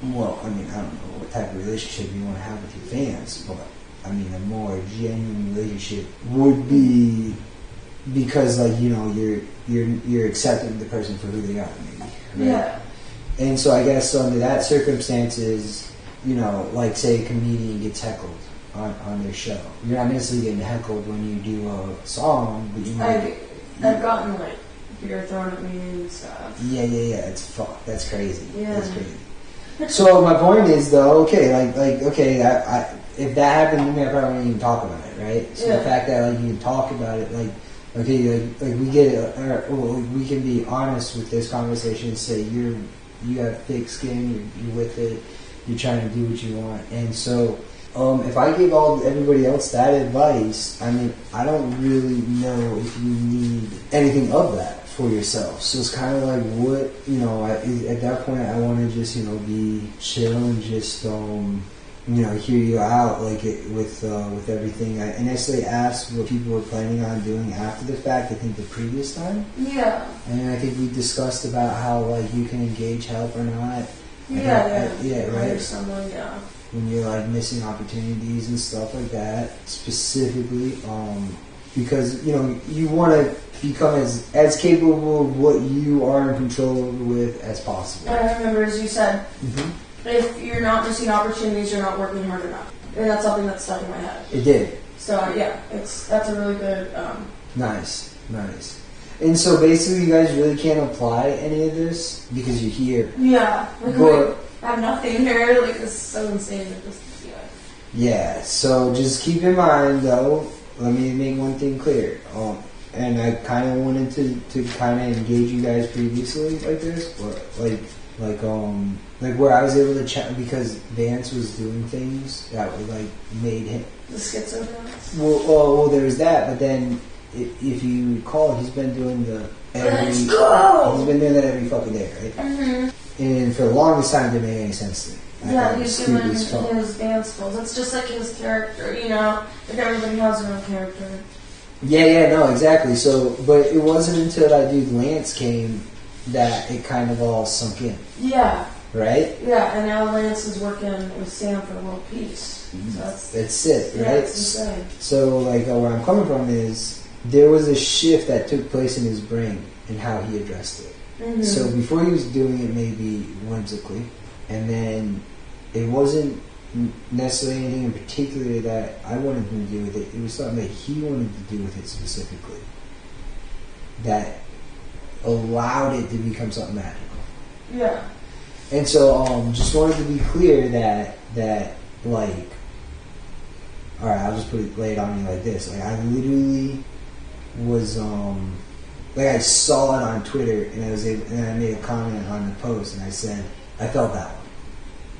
A: know what type of relationship you want to have with your fans, but I mean, a more genuine relationship would be because, like, you're accepting the person for who they are, maybe. Right? Yeah. And so I guess under that circumstances, like say a comedian gets heckled on their show. You're not necessarily getting heckled when you do a song, but you might.
I: I've gotten like beer thrown at me and stuff.
A: Yeah. It's fuck. That's crazy.
I: Yeah.
A: That's crazy. So my point is though, if that happened to me, I probably wouldn't even talk about it, right? So the fact that you can talk about it, we get it, we can be honest with this conversation and say you have thick skin, you're with it, you're trying to do what you want, and so if I give everybody else that advice, I mean, I don't really know if you need anything of that for yourself. So it's kind of like what at that point I want to just be chill and just hear you out with everything. I initially asked what people were planning on doing after the fact. I think the previous time.
I: Yeah.
A: And I think we discussed about how you can engage help or not.
I: Yeah.
A: Right.
I: Someone,
A: when you're missing opportunities and stuff like that, specifically, because you want to become as capable of what you are in control with as possible.
I: I remember, as you said, if you're not missing opportunities, you're not working hard enough, and that's something that's stuck in my head.
A: It did.
I: So that's a really good.
A: Nice. And so basically, you guys really can't apply any of this because you're here.
I: Yeah, I have nothing here. It's so insane.
A: Yeah. So just keep in mind, though. Let me make one thing clear. And I kind of wanted to kind of engage you guys previously like this, but like where I was able to chat because Vance was doing things that were made him
I: the schizo dance.
A: Well, there was that, but then if you recall, he's been doing
I: Let's go!
A: He's been doing that every fucking day, right?
I: Mm-hmm.
A: And for the longest time, it didn't make any sense to me.
I: Yeah, he's doing his dance pose. It's just like his character, like everybody has their own character.
A: Yeah, no, exactly. So, but it wasn't until that dude Lance came that it kind of all sunk in.
I: Yeah.
A: Right?
I: Yeah, and now Lance is working with Sam for world peace. So
A: that's sick, right?
I: Yeah, it's insane.
A: So, where I'm coming from is there was a shift that took place in his brain and how he addressed it.
I: Mm-hmm.
A: So before he was doing it maybe whimsically, and then it wasn't necessarily anything in particular that I wanted him to do with it. It was something that he wanted to do with it specifically that allowed it to become something magical.
I: Yeah.
A: And so just wanted to be clear that alright, I'll just lay it on you like this. I literally was I saw it on Twitter and I made a comment on the post and I said I felt that one.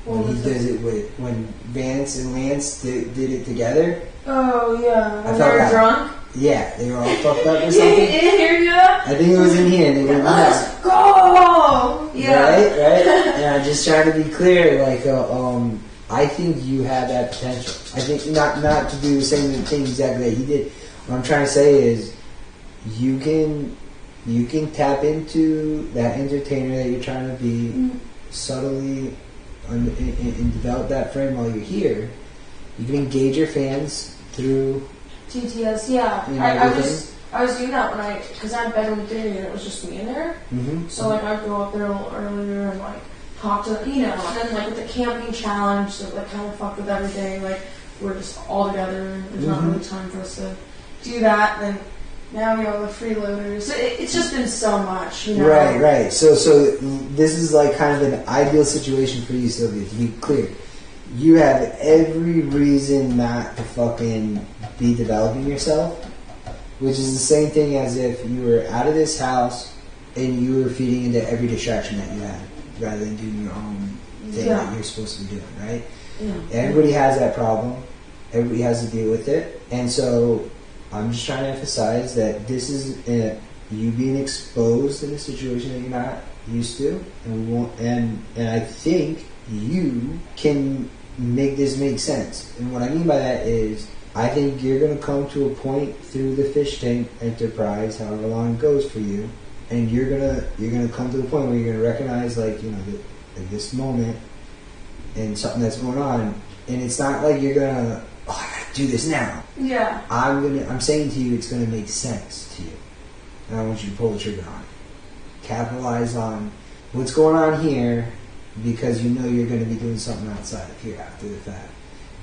A: When he does it when Vance and Lance did it together.
I: Oh yeah.
A: I felt that
I: drunk?
A: Yeah, they were all fucked up or something.
I: In here, yeah?
A: I think it was in here and they were
I: Let's go! Yeah.
A: Right? And I'm just trying to be clear, I think you have that potential. I think not to do the same thing exactly that he did. What I'm trying to say is you can tap into that entertainer that you're trying to be subtly and develop that frame while you're here. You can engage your fans through
I: TTS, yeah. I was doing that because I had bedroom theory and it was just me in there.
A: Mm-hmm.
I: So I'd go up there a little earlier and talk to and then with the camping challenge that kind of fucked with everything. We're just all together. There's not really time for us to do that. Then
K: Now we have the freeloaders. It's just been so much, you know.
A: Right. So this is like kind of an ideal situation for you, Sylvia. To be clear, you have every reason not to fucking be developing yourself, which is the same thing as if you were out of this house and you were feeding into every distraction that you had, rather than doing your own thing that you're supposed to be doing, right?
K: Yeah.
A: Everybody has that problem. Everybody has to deal with it. And so I'm just trying to emphasize that this is you being exposed in a situation that you're not used to. And I think you can make this make sense. And what I mean by that is I think you're going to come to a point through the fish tank enterprise, however long it goes for you, and you're gonna come to a point where you're going to recognize, like, you know, this moment and something that's going on. And it's not like you're gonna, oh, I gotta do this now.
K: Yeah.
A: I'm saying to you, it's gonna make sense to you, and I want you to pull the trigger on it. Capitalize on what's going on here, because you know you're gonna be doing something outside of here after the fact.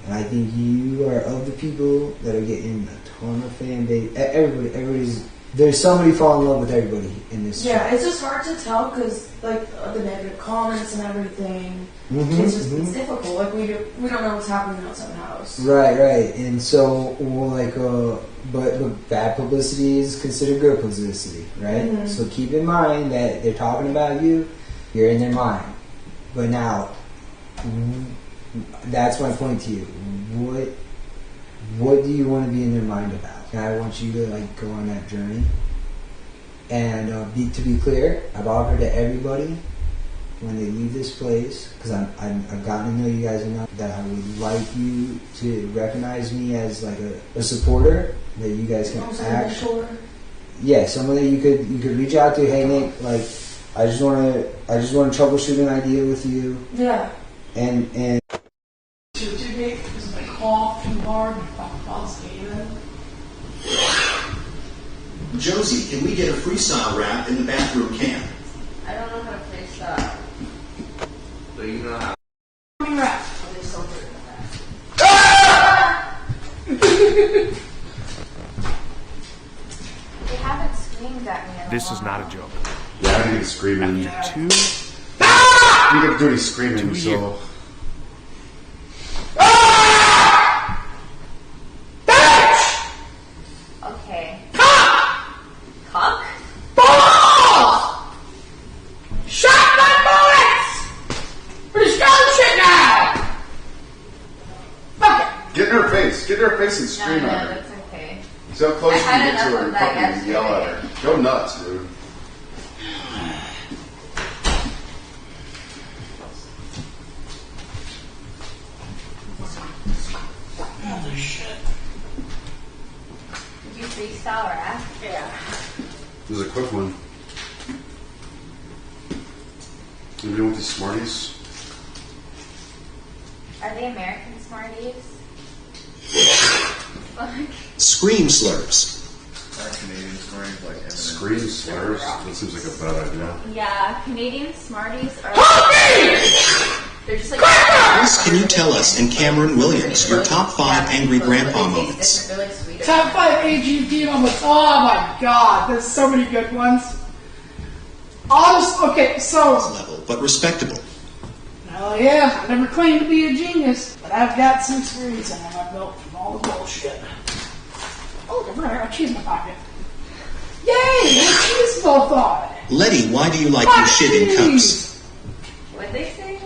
A: And I think you are of the people that are getting a ton of fan base. Everybody's. There's somebody falling in love with everybody in this show.
K: Yeah, it's just hard to tell because, like, the negative comments and everything, it's difficult. Like, we don't know what's happening outside the house.
A: Right. And so, well, like, but bad publicity is considered good publicity, right? Mm-hmm. So keep in mind that they're talking about you, you're in their mind. But now, that's my point to you. What do you want to be in their mind about? And I want you to, like, go on that journey. And to be clear, I've offered to everybody when they leave this place, because I've gotten to know you guys enough that I would like you to recognize me as, like, a supporter that you guys can act. Yeah, someone that you could reach out to. Hey, Nick, like, I just want to troubleshoot an idea with you.
K: Yeah.
A: And
C: Today is my cough too hard. I'll stay in.
F: Josie, can we get a freestyle rap in the bathroom can?
E: I don't know how to freestyle.
D: So you know how.
C: Rap.
E: Oh, there's so good in that. They haven't screamed at me in a
L: This
E: while.
L: is not a joke.
G: Yeah, I didn't get screaming. You
L: After
G: didn't get dirty screaming, so.
E: Okay. Cock?
C: Balls! Shotgun bullets! We're starting shit now! Fuck it!
G: Get in her face. Get in her face and
E: No,
G: scream at her.
E: that's okay.
G: See how close
E: I
G: you
E: had
G: can get to
E: enough
G: her
E: of
G: and
E: that
G: fucking yell at her. Go nuts, dude.
C: Holy shit.
E: Did you freestyle rap?
C: Yeah.
G: This is a quick one. Anybody want these Smarties?
E: Are they American Smarties? Fuck.
F: Scream slurs.
B: Our Canadian scoring, like Eminem.
G: Scream slurs? That seems like a bad idea.
E: Yeah, Canadian Smarties are. They're just like.
F: Chris, can you tell us, and Cameron Williams, your top 5 angry grandpa moments?
E: They're like sweeter.
C: Top 5 AGP moments. Oh my god, there's so many good ones. Okay, so.
F: Level, but respectable.
C: Hell yeah, I never claimed to be a genius, but I've got some experience under my belt from all the bullshit. Oh, I got cheese in my pocket. Yay, there's cheese both on it.
F: Letty, why do you like your shit in cups?
E: What'd they say?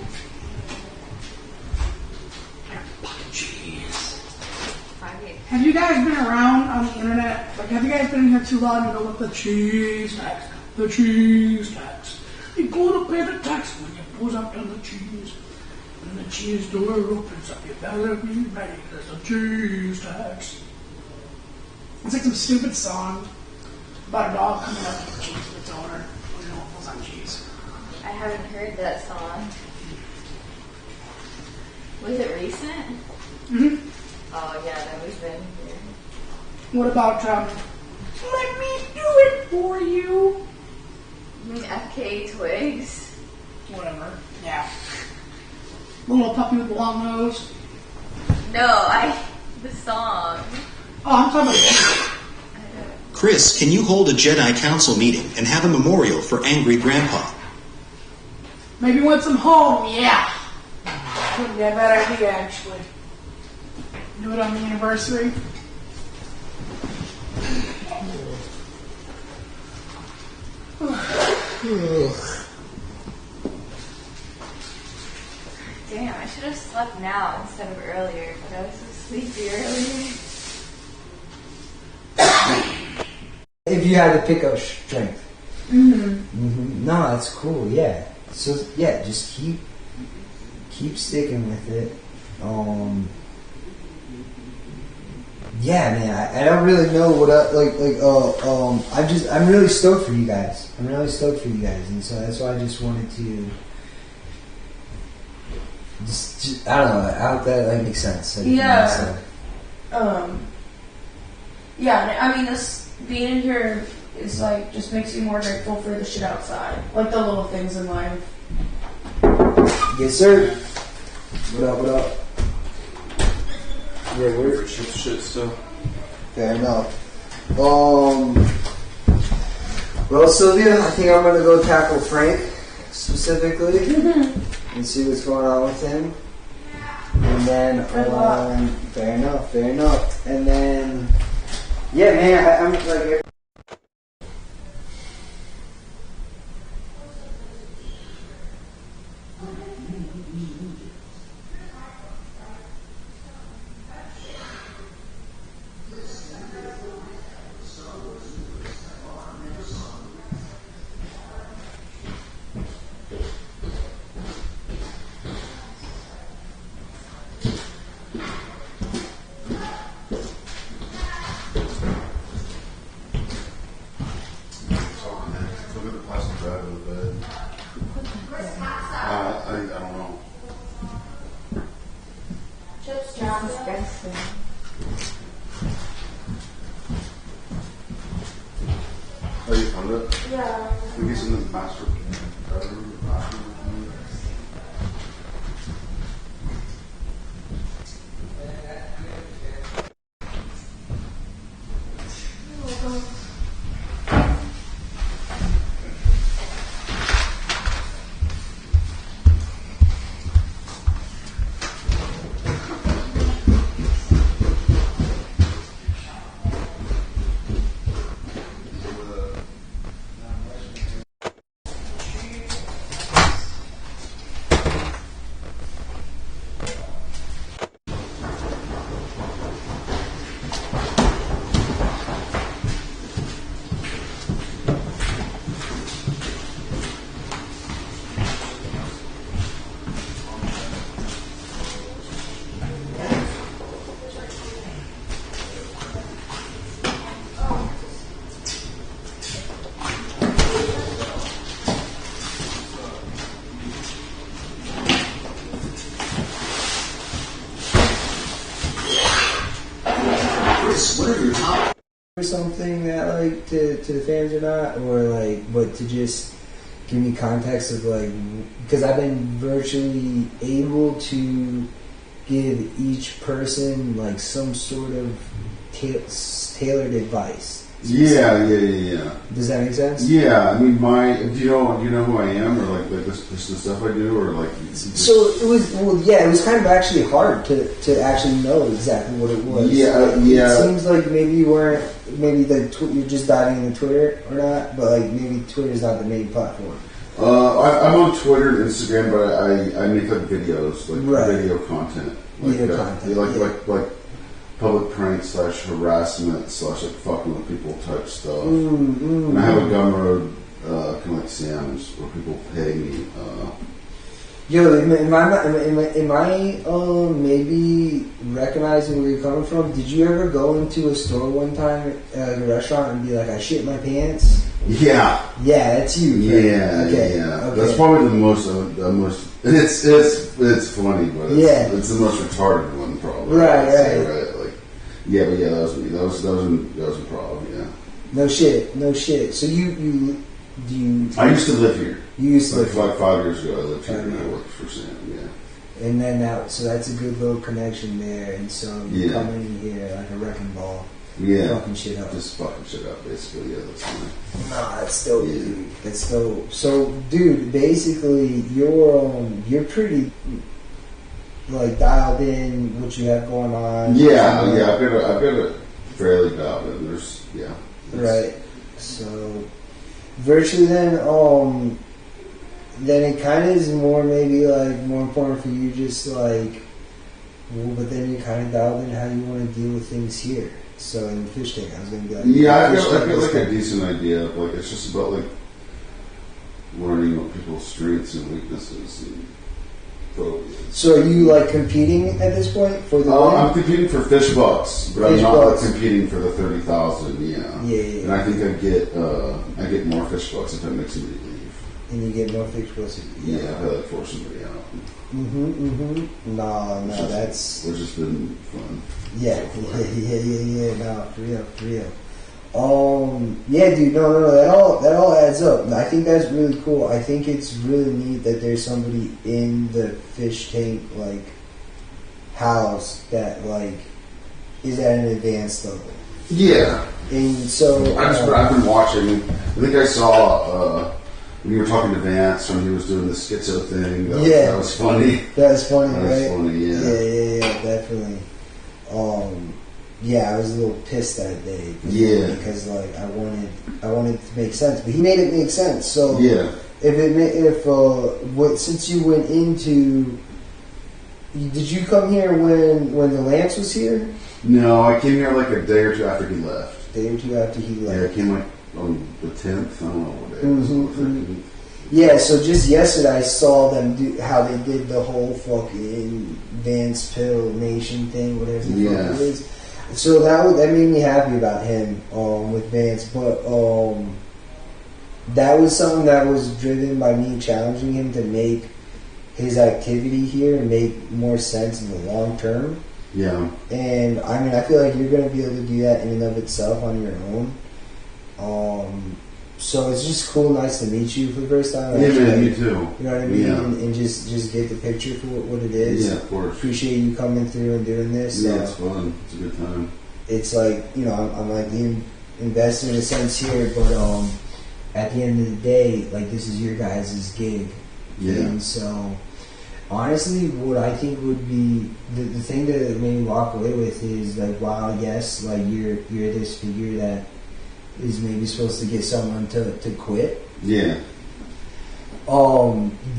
C: Have you guys been around on the internet? Like, have you guys been in here too long? You know what the cheese tax? The cheese tax. You're going to pay the tax when you pull up on the cheese. When the cheese door opens up, you better be ready. There's a cheese tax. It's like some stupid song about a dog coming up to the cheese with its owner. You know, it pulls on cheese.
E: I haven't heard that song. Was it recent?
C: Mm-hmm.
E: Oh yeah, that was been here.
C: What about, let me do it for you?
E: You mean FK Twigs?
C: Whatever. Yeah. The little puppy with the long nose.
E: No, the song.
C: Oh, I'm talking about
F: Chris, can you hold a Jedi Council meeting and have a memorial for Angry Grandpa?
C: Maybe once I'm home, yeah. Wouldn't be a bad idea, actually. Do it on the anniversary.
E: Damn, I should have slept now instead of earlier, but I was so sleepy earlier.
A: If you had to pick up strength. No, that's cool. Yeah. So yeah, just keep sticking with it. Yeah, man. I don't really know what I'm really stoked for you guys. And so that's why I just wanted to. Just I don't know. I hope that makes sense.
K: Yeah. Yeah. I mean, this being in here is like just makes you more grateful for the shit outside, like the little things in life.
A: Yes, sir. What up? What up? Yeah, we're
J: shit still.
A: fair enough. Well, Sylvia, I think I'm gonna go tackle Frank specifically and see what's going on with him. And then, fair enough. And then, yeah, man, I'm like.
G: Oh, you found it? Yeah. I think it's in the master bedroom.
A: Or something that like to the fans or not, or like, but to just give me context of like, because I've been virtually able to give each person like some sort of tailored advice.
G: Yeah.
A: Does that make sense?
G: Yeah, I mean, do you know who I am, or like this the stuff I do, or like?
A: So it was kind of actually hard to actually know exactly what it was.
G: Yeah.
A: It seems like maybe you weren't, maybe you're just diving into Twitter or not, but like maybe Twitter's not the main platform.
G: I'm on Twitter and Instagram, but I make like videos, like video content, like public prank / harassment / like fucking with people type stuff. And I have a Gumroad kind of like Sam's where people pay me.
A: Yo, am I maybe recognizing where you're coming from? Did you ever go into a store one time at a restaurant and be like, I shit my pants?
G: Yeah.
A: Yeah, that's you. Right?
G: Yeah,
A: okay.
G: yeah. That's probably the most. It's funny, but it's the most retarded one, probably.
A: Right.
G: Like, yeah, but yeah, that was me. That was a problem. Yeah.
A: No shit. So you.
G: I used to live here.
A: You used to live
G: here. Like 5 years ago, I lived here and I worked for Sam. Yeah.
A: And then so that's a good little connection there. And so you come in here like a wrecking ball. fucking shit up.
G: Just fucking shit up, basically. Yeah, that's fine.
A: Nah, it's still, dude. It's still. So, dude, basically, you're pretty like dialed in what you have going on.
G: Yeah, I've got it fairly dialed in.
A: Right. So, virtually then it kind of is more maybe like more important for you just like, well, but then you kind of dialed in how you want to deal with things here. So in FishTank, I was going to be like,
G: I got like a decent idea of like it's just about like learning what people's strengths and weaknesses and phobias.
A: So are you like competing at this point for the?
G: I'm competing for fish bucks, but I'm not like, competing for the 30,000. Yeah. And I think I get more fish bucks if I make somebody leave.
A: And you get more fish bucks.
G: Yeah, if I like force somebody out.
A: No, that's
G: it's just been fun.
A: Yeah. No, for real. Yeah, dude. No. That all adds up. I think that's really cool. I think it's really neat that there's somebody in the fish tank like house that like is at an advanced level.
G: Yeah.
A: And so
G: I've been watching. I think I saw when you were talking to Vance when he was doing the schizo thing. That was funny.
A: That was funny, right?
G: That was funny.
A: Yeah, definitely. I was a little pissed that day. Because like I wanted it to make sense, but he made it make sense. So since you went into, did you come here when the Lance was here?
G: No, I came here like a day or two after he left.
A: Day or two after he left.
G: Yeah, I came like on the 10th. I don't know what day it was.
A: Yeah, so just yesterday I saw them do how they did the whole fucking Vance Pill Nation thing, whatever the fuck it is. So that made me happy about him with Vance, but that was something that was driven by me challenging him to make his activity here make more sense in the long term.
G: Yeah.
A: And I mean, I feel like you're going to be able to do that in and of itself on your own. So it's just cool, nice to meet you for the first time.
G: Yeah, man, you too.
A: You know what I mean?
G: Yeah.
A: And just get the picture for what it is.
G: Yeah, of course.
A: Appreciate you coming through and doing this.
G: Yeah, it's fun. It's a good time.
A: It's like, I'm like the investor in a sense here, but at the end of the day, like this is your guys' gig.
G: Yeah.
A: And so honestly, what I think would be the thing that made me walk away with is like, wow, yes, like you're this figure that is maybe supposed to get someone to quit.
G: Yeah.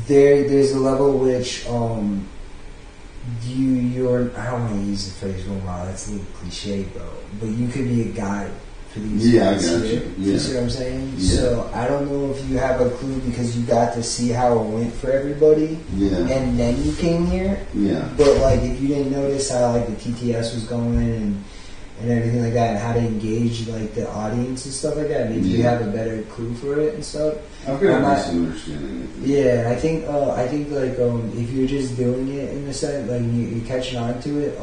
A: There's a level which you're I don't want to use the phrase "well, wow," that's a little cliche, bro. But you could be a guide for these guys here. You see what I'm saying?
G: Yeah.
A: So I don't know if you have a clue because you got to see how it went for everybody.
G: Yeah.
A: And then you came here.
G: Yeah.
A: But like if you didn't notice how like the TTS was going and everything like that, and how to engage like the audience and stuff like that. Maybe you have a better clue for it and stuff.
G: I've got a decent understanding.
A: Yeah, I think like if you're just doing it in the sense like you're catching on to it,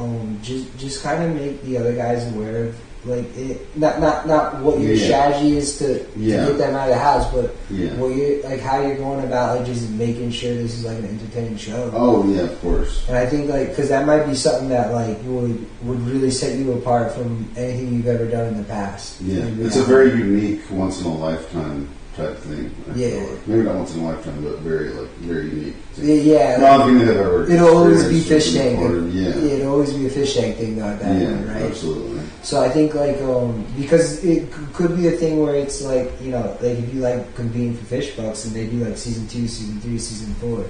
A: just kind of make the other guys aware of like it, not what your strategy is to get them out of the house, but what you like how you're going about like just making sure this is like an entertaining show.
G: Oh yeah, of course.
A: And I think like because that might be something that like would really set you apart from anything you've ever done in the past.
G: Yeah, it's a very unique, once in a lifetime type thing.
A: Like.
G: Maybe not once in a lifetime, but very unique.
A: Yeah.
G: Nothing that I've ever.
A: It'll always be FishTank.
G: It'll
A: always be a FishTank thing at that point, right?
G: Absolutely.
A: So I think like because it could be a thing where it's like like if you like competing for fish bucks and they do like season 2, season 3, season 4,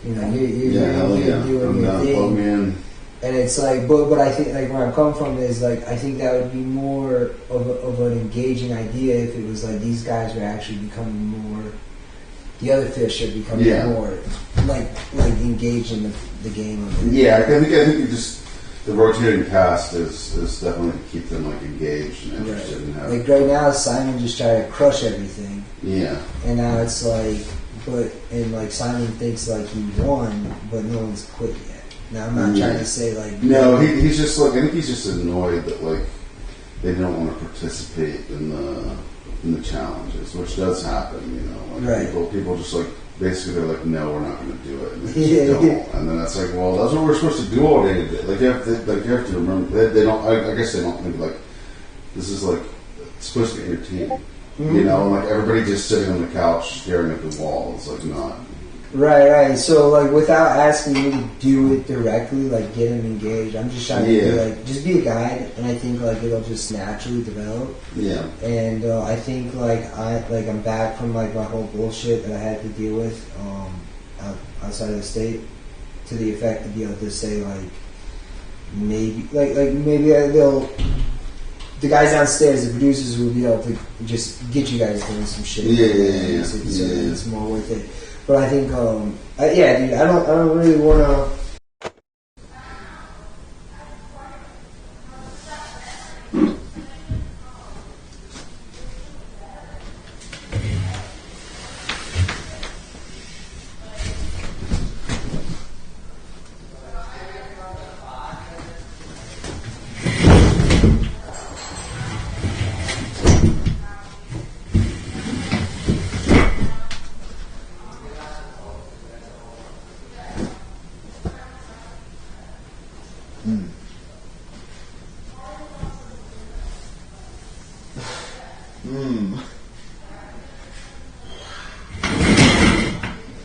A: you're doing your thing. And it's like, but I think like where I'm coming from is like I think that would be more of an engaging idea if it was like these guys were actually becoming more, the other fish are becoming more like engaged in the game.
G: I think it just the rotating cast is definitely to keep them like engaged and interested in having.
A: Like right now, Simon just tried to crush everything.
G: Yeah.
A: And now it's like, like Simon thinks like he won, but no one's quit yet. Now I'm not trying to say like
G: no, he's just like I think he's just annoyed that like they don't want to participate in the challenges, which does happen, like people just like basically they're like no, we're not going to do it, and they just don't. And then it's like, well, that's what we're supposed to do all day today. Like you have to remember they don't. I guess they don't think like this is like it's supposed to be entertaining. You know, like everybody just sitting on the couch staring at the wall. It's like not.
A: Right. So like without asking you to do it directly, like get them engaged. I'm just trying to be like just be a guide, and I think like it'll just naturally develop.
G: Yeah.
A: And I think I'm back from like my whole bullshit that I had to deal with outside of the state, to the effect to be able to say like maybe they'll. The guys downstairs, the producers, will be able to just get you guys doing some shit. It's more worth it. But I think, dude, I don't really want to.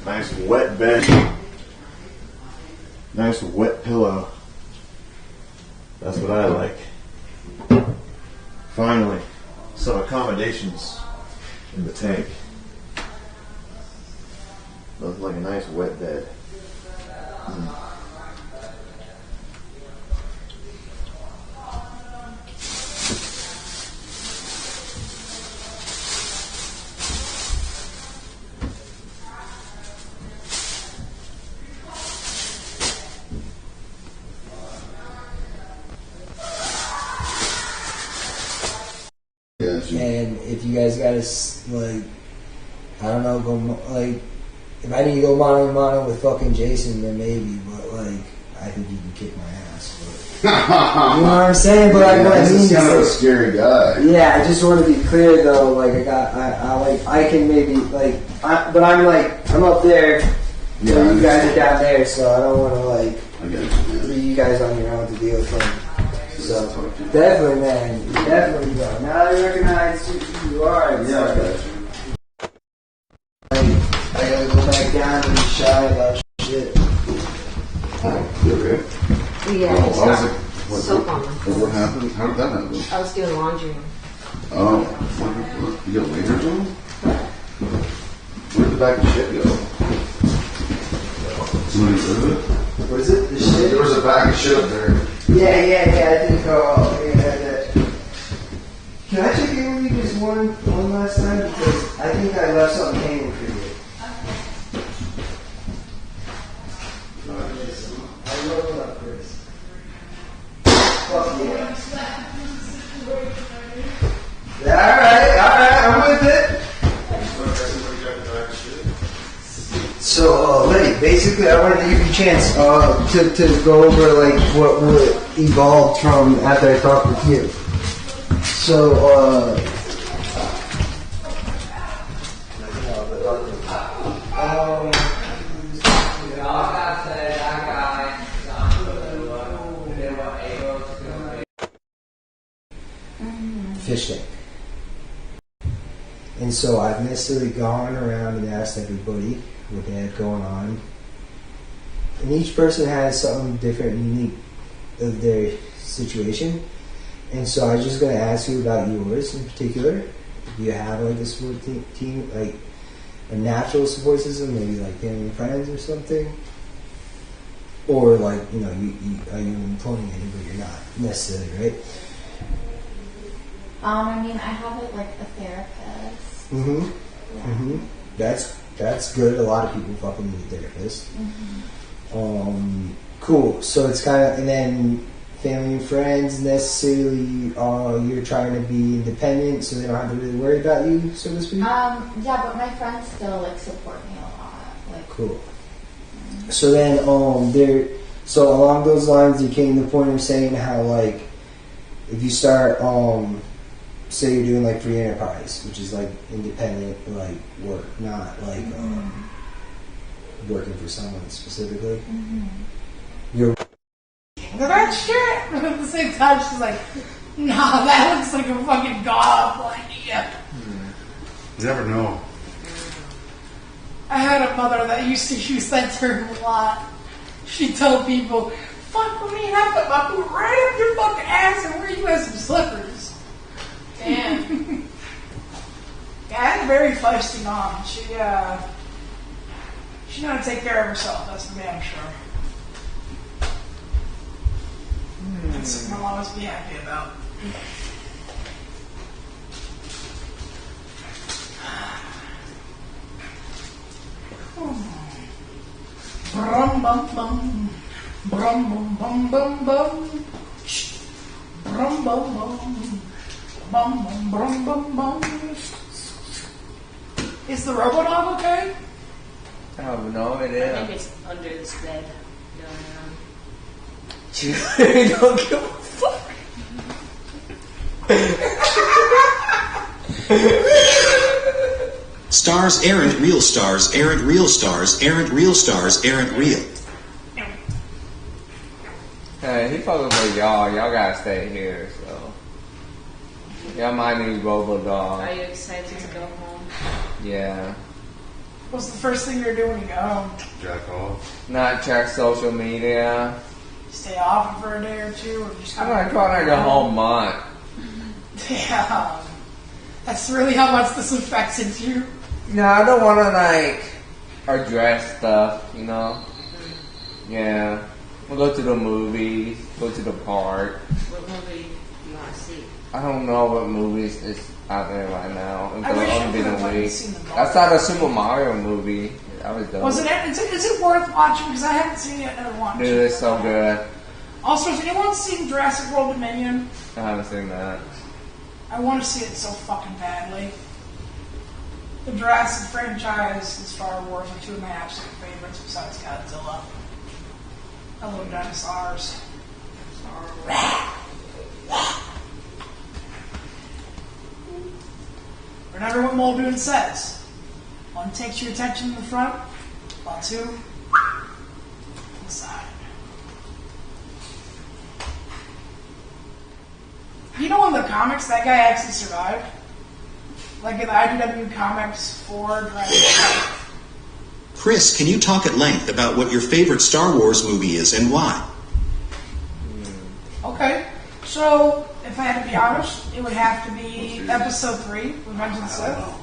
B: Nice wet bed. Nice wet pillow. That's what I like. Finally, some accommodations in the tank. Looks like a nice wet bed.
A: And if you guys gotta like, I don't know, go like, if I need to go mano a mano with fucking Jason, then maybe. But like, I think you can kick my ass. But, you know what I'm saying? But like, what I mean is
G: kind of a scary guy.
A: Yeah, I just want to be clear though. Like, I can maybe like, but I'm up there.
G: Yeah,
A: you guys are down there, so I don't want to like leave you guys on your own to deal with them. So definitely, man, definitely go. Now I recognize who you are.
G: Yeah, I got you.
A: I gotta go back down and be shy about shit.
G: You okay?
I: Yeah,
G: Oh,
I: soap on my
G: what happened? How did that happen?
I: I was doing laundry.
G: Oh, what, you got laser to him? Where'd the bag of shit go? Somebody rid of it?
A: What is it? The shit?
G: There was a bag of shit up there.
A: Yeah, I think that. Can I check in with you just one last time? Because I think I left something hanging for you. I love it up, Chris. Fuck yeah. Alright, I'm with it. So, Letty, basically, I wanted to give you a chance to go over like what evolved from after I talked with you. So, FishTank. And so I've necessarily gone around and asked everybody what they had going on. And each person has something different and unique of their situation. And so I was just going to ask you about yours in particular. Do you have like a support team, like a natural support system, maybe like family and friends or something? Or like, are you employing anybody or not necessarily, right?
E: I mean, I have like a therapist.
A: Mm-hmm.
E: Yeah.
A: Mm-hmm. That's good. A lot of people fucking need a therapist.
E: Mm-hmm.
A: Cool. So it's kind of, and then family and friends necessarily, you're trying to be independent, so they don't have to really worry about you, so to speak.
E: Yeah, but my friends still like support me a lot. Like,
A: cool. So then, so along those lines, you came to the point of saying how like, if you start, say you're doing like free enterprise, which is like independent like work, not like working for someone specifically.
C: But that shit. At the same time, she's like, Nah, that looks like a fucking god idea.
G: You never know.
C: I had a mother that used to use that term a lot. She'd tell people, fuck with me, and I put my foot right up your fucking ass and wear you as some slippers.
E: Damn.
C: Yeah, I had a very feisty mom. She knew how to take care of herself, that's for damn sure. That's something I'll always be happy about. Brum bum bum. Brum bum bum bum bum. Brum bum bum. Bum bum brum bum bum. Is the robot dog okay?
D: I have no
I: I
D: idea.
I: think it's under this bed.
D: You don't give a fuck.
F: Stars aren't real stars, aren't real stars, aren't real stars, aren't real.
D: Hey, he fucking with y'all. Y'all gotta stay here, so. Y'all might need Robo
I: Are
D: Dog.
I: you excited to go home?
D: Yeah.
C: What's the first thing you're doing when you go home?
G: Jack off.
D: Not check social media.
C: Stay off for a day or two, or just
D: I'm gonna try like a whole month.
C: Damn. That's really how much this affected you.
D: No, I don't wanna like address stuff, you know? Yeah. We'll go to the movies, go to the park.
I: What movie do you want to see?
D: I don't know what movies is out there right now.
C: I wish
D: It's
C: I
D: only been
C: would've
D: a
C: fucking
D: week.
C: seen them all.
D: I saw the Super Mario movie. That was dope.
C: Is it worth watching? Because I haven't seen it and I want to.
D: Dude, it's so good.
C: Also, has anyone seen Jurassic World Dominion?
D: I haven't seen that.
C: I want to see it so fucking badly. The Jurassic franchise and Star Wars are two of my absolute favorites besides Godzilla. I love dinosaurs. Remember what Muldoon says. One takes your attention in the front, while two, to the side. You know in the comics, that guy actually survived? Like in the IDW Comics 4 Jurassic Park.
F: Chris, can you talk at length about what your favorite Star Wars movie is and why?
C: Okay, so if I had to be honest, it would have to be Episode 3, Revenge of the Sith.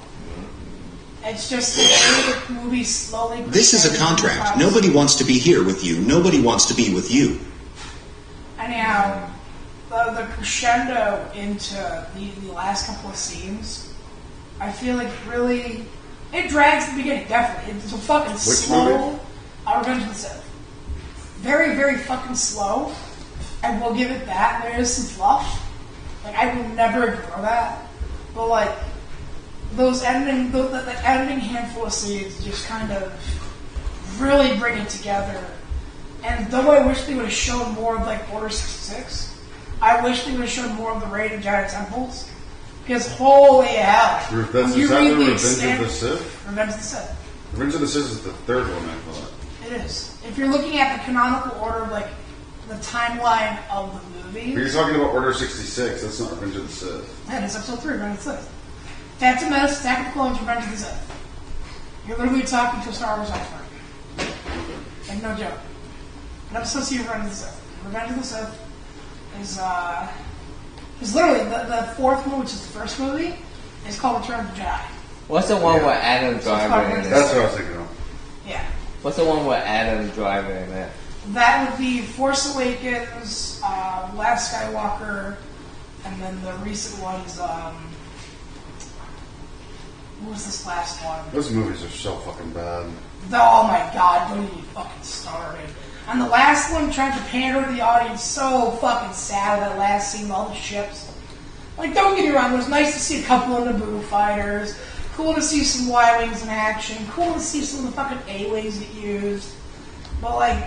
C: It's just the way the movie slowly...
F: This is a contract. Nobody wants to be here with you. Nobody wants to be with you.
C: Anyhow, the crescendo into the last couple of scenes, I feel like really... It drags at the beginning, definitely. It's a fucking slow... Revenge of the Sith. Very, very fucking slow. I will give it that. There is some fluff. Like, I will never ignore that. But, like, those ending... The ending handful of scenes just kind of really bring it together. And though I wish they would have shown more of, like, Order 66, I wish they would have shown more of the Raid of Giant Temples. Because holy hell.
G: That's exactly Revenge of the Sith?
C: Revenge of the Sith.
G: Revenge of the Sith is the third one, I thought.
C: It is. If you're looking at the canonical order of, like, the timeline of the movie.
G: But you're talking about Order 66, that's not Revenge of the Sith.
C: That is Episode 3, Revenge of the Sith. Phantom Menace, Attack of the Clones, Revenge of the Sith. You're literally talking to a Star Wars expert. Like, no joke. An episode C of Revenge of the Sith. Revenge of the Sith is literally the fourth one, which is the first movie, is called Return of the Jedi.
D: What's the one with Adam Driver in it?
G: That's what I was thinking of.
C: Yeah.
D: What's the one with Adam Driver in it?
C: That would be Force Awakens, Last Skywalker, and then the recent ones, what was this last one?
G: Those movies are so fucking bad.
C: Oh my god, don't even fucking started. And the last one tried to pander to the audience so fucking sad, that last scene with all the ships. Like, don't get me wrong, it was nice to see a couple of Naboo fighters, cool to see some Y-Wings in action, cool to see some of the fucking A-Wings get used, but like,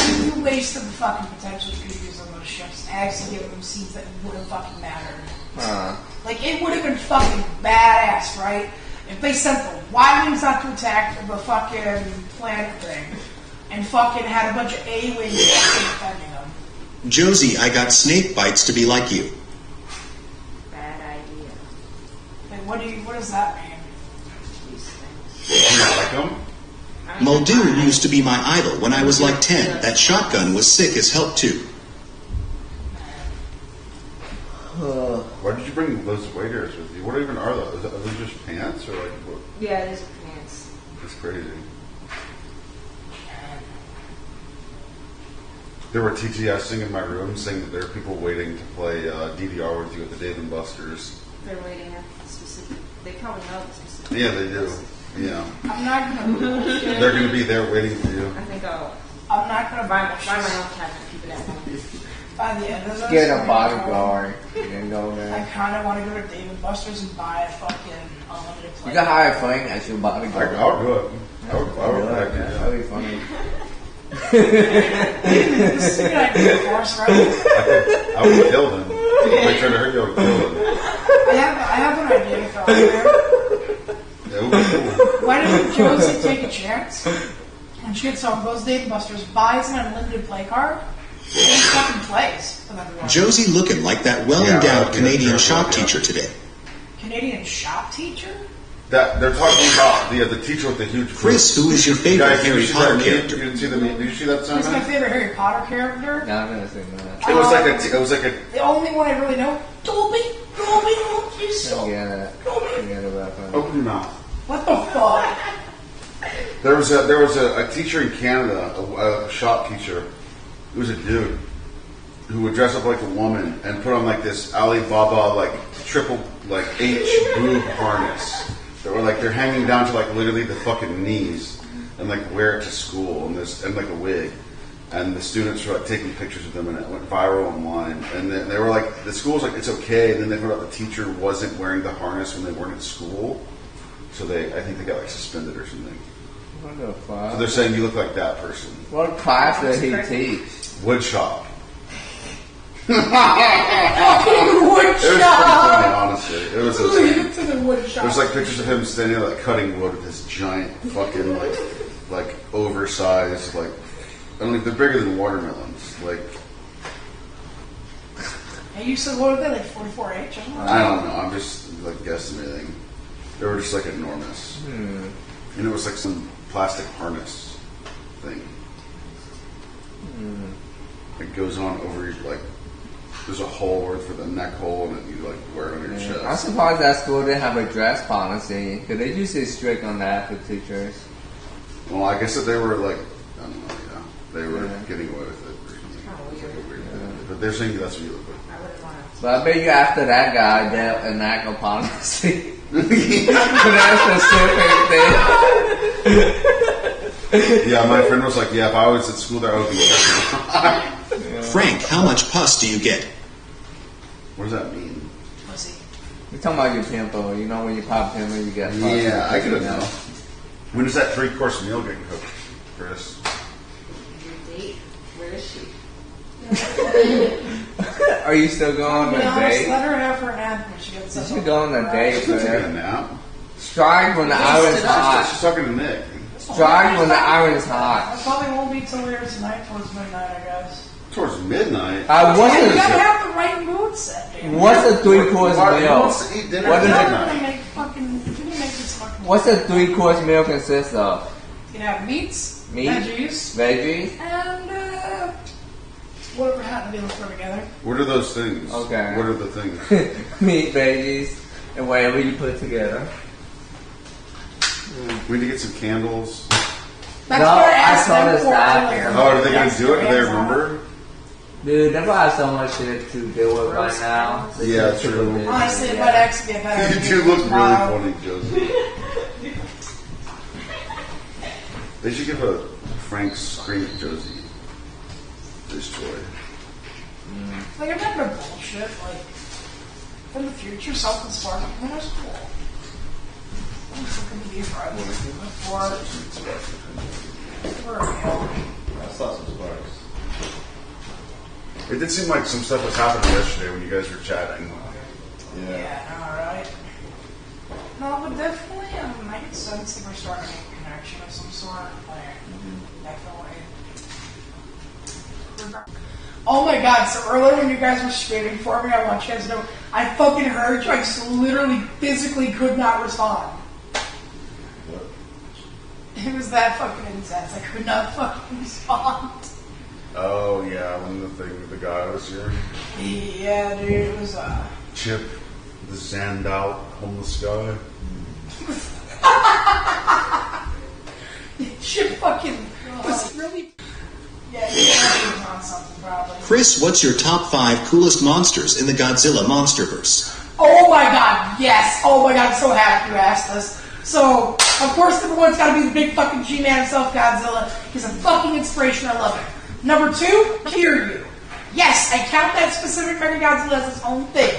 C: you wasted the fucking potential you could use on those ships and actually giving them scenes that would have fucking mattered. Like, it would have been fucking badass, right? If they sent the Y-Wings out to attack the fucking planet thing, and fucking had a bunch of A-Wings defending them.
F: Josie, I got snake bites to be like you.
C: What does that mean?
G: You not like them?
F: Muldoon used to be my idol when I was like 10. That shotgun was sick as help too.
G: Why did you bring those waders with you? What even are those? Are those just pants or like what?
I: Yeah, it is pants.
G: That's crazy. There were TTSing in my room saying that there are people waiting to play DDR with you at the Dave & Buster's.
I: They're waiting at specific. They probably know the specific.
G: Yeah, they do. Yeah.
C: I'm not gonna.
G: They're going to be there waiting for you.
I: I think I'll
C: I'm not gonna
I: buy my own cabinet and keep it at home.
C: By the end of this,
D: Get a bodyguard and go
C: I
D: there.
C: kind of want to go to Dave & Buster's and buy a fucking unlimited play.
D: You can hire Frank as your bodyguard.
G: I would do it. I would
D: That'd be funny.
C: This is a good idea for us, right?
G: I would kill them. If they try to hurt you, I would kill them.
C: I have an idea to throw out there.
G: Yeah, it would be cool.
C: Why doesn't Josie take a chance? And she gets home, goes to Dave & Buster's, buys an unlimited play card, and fucking plays with everyone.
F: Josie looking like that well-endowed Canadian shop teacher today.
C: Canadian shop teacher?
G: That they're talking about the teacher with the huge.
F: Chris, who is your favorite
G: Guys,
F: Harry
G: you
F: Potter
G: did
F: character?
G: you didn't see the meme? Did you see that
C: Who's my
G: Simon?
C: favorite Harry Potter character?
D: No, I'm gonna say that.
G: It was like a.
C: The only one I really know, Dobby, you so.
D: Forget it. Forget about that.
G: Open your mouth.
C: What the fuck?
G: There was a teacher in Canada, a shop teacher. It was a dude who would dress up like a woman and put on like this Alibaba like triple like H boob harness that were like they're hanging down to like literally the fucking knees and like wear it to school and like a wig. And the students were like taking pictures of them, and it went viral online. And then they were like, the school was like, it's okay. And then they put out the teacher wasn't wearing the harness when they weren't at school, so I think they got like suspended or something.
D: What the fuck?
G: So they're saying you look like that person.
D: What class did he teach?
G: Wood shop.
C: Wood
G: It was pretty funny, honestly. It was
C: Leave
G: insane.
C: it to the wood shop.
G: There's like pictures of him standing there like cutting wood with this giant fucking like oversized like. I don't know, they're bigger than watermelons. Like,
C: And you said, what are they, like 44H?
G: I don't know. I'm just like guesstimating. They were just like enormous. And it was like some plastic harness thing. It goes on over your, like, there's a hole for the neck hole and then you like wear it on your chest.
D: I'm surprised that school didn't have a dress policy, because they usually strict on that for teachers.
G: Well, I guess that they were like, I don't know, yeah. They were getting away with it or something. It's like a weird thing. But they're saying that's what you look like.
D: But I bet you after that guy, they'll enact a policy. That's the thing.
G: Yeah, my friend was like, yeah, if I was at school there, I would be
F: Frank, how much pus do you get?
G: What does that mean?
C: Pussy.
D: You're talking about your pimple. You know when you pop pimple, you get pus.
G: Yeah, I could have known. When does that 3-course meal get cooked, Chris?
E: Your date? Where is she?
D: Are you still going on a date?
C: Let her have her nap when she gets
D: You
C: up.
D: should go on a date,
G: She's taking a
D: man.
G: nap.
D: Strike when the iron's hot.
G: She's talking to Nick.
D: Strike when the iron's
C: I
D: hot.
C: probably won't be till later tonight, towards midnight, I guess.
G: Towards midnight.
C: You gotta
D: What's
C: have the right mood set, dude.
D: a 3-course
G: Who
D: meal?
G: wants to eat dinner
D: What
G: at
D: is
C: I'm
D: it?
C: gonna
G: midnight?
C: make fucking. I'm gonna make this fucking.
D: What's a 3-course meal consist of?
C: You can have meats,
D: Meat?
C: veggies,
D: Veggies?
C: and whatever happen to be throw together.
G: What are those things?
D: Okay.
G: What are the things?
D: Meat, veggies, and whatever you put together.
G: We need to get some candles.
C: That's
D: No,
C: what I
D: I
C: asked
D: saw
C: them
D: this
C: for
D: app.
C: earlier.
G: Oh, are they going to do it? Do they
C: Hands on.
G: remember?
D: Dude, they probably have so much shit to deal with right now.
G: Yeah, true.
C: Honestly, it might actually be a better
G: You
C: idea
G: do look really
C: tomorrow.
G: funny, Josie. They should give a Frank scream at Josie this toy.
C: Like, I'm not gonna bullshit. Like, in the future, something sparked up. Man, that's cool. I'm just looking to be friends for a meal.
B: I saw some sparks.
G: It did seem like some stuff was happening yesterday when you guys were chatting.
C: Yeah, alright. No, but definitely, makes sense if we're starting to make a connection of some sort. Like, definitely. Oh my god, so earlier when you guys were screaming for me, I want you guys to know I fucking heard you. I just literally physically could not respond. It was that fucking intense. I could not fucking respond.
G: Oh yeah, when the thing with the guy was here.
C: Yeah, dude, it was
G: Chip, the zanned out homeless guy.
C: Chip fucking was really. Yeah, he was on something probably.
F: Chris, what's your top 5 coolest monsters in the Godzilla Monsterverse?
C: Oh my god, yes. Oh my god, I'm so happy you asked this. So, of course, number 1's gotta be the big fucking G-Man himself, Godzilla. He's a fucking inspiration, I love it. Number 2, Kiryu. Yes, I count that specific Mega Godzilla as its own thing.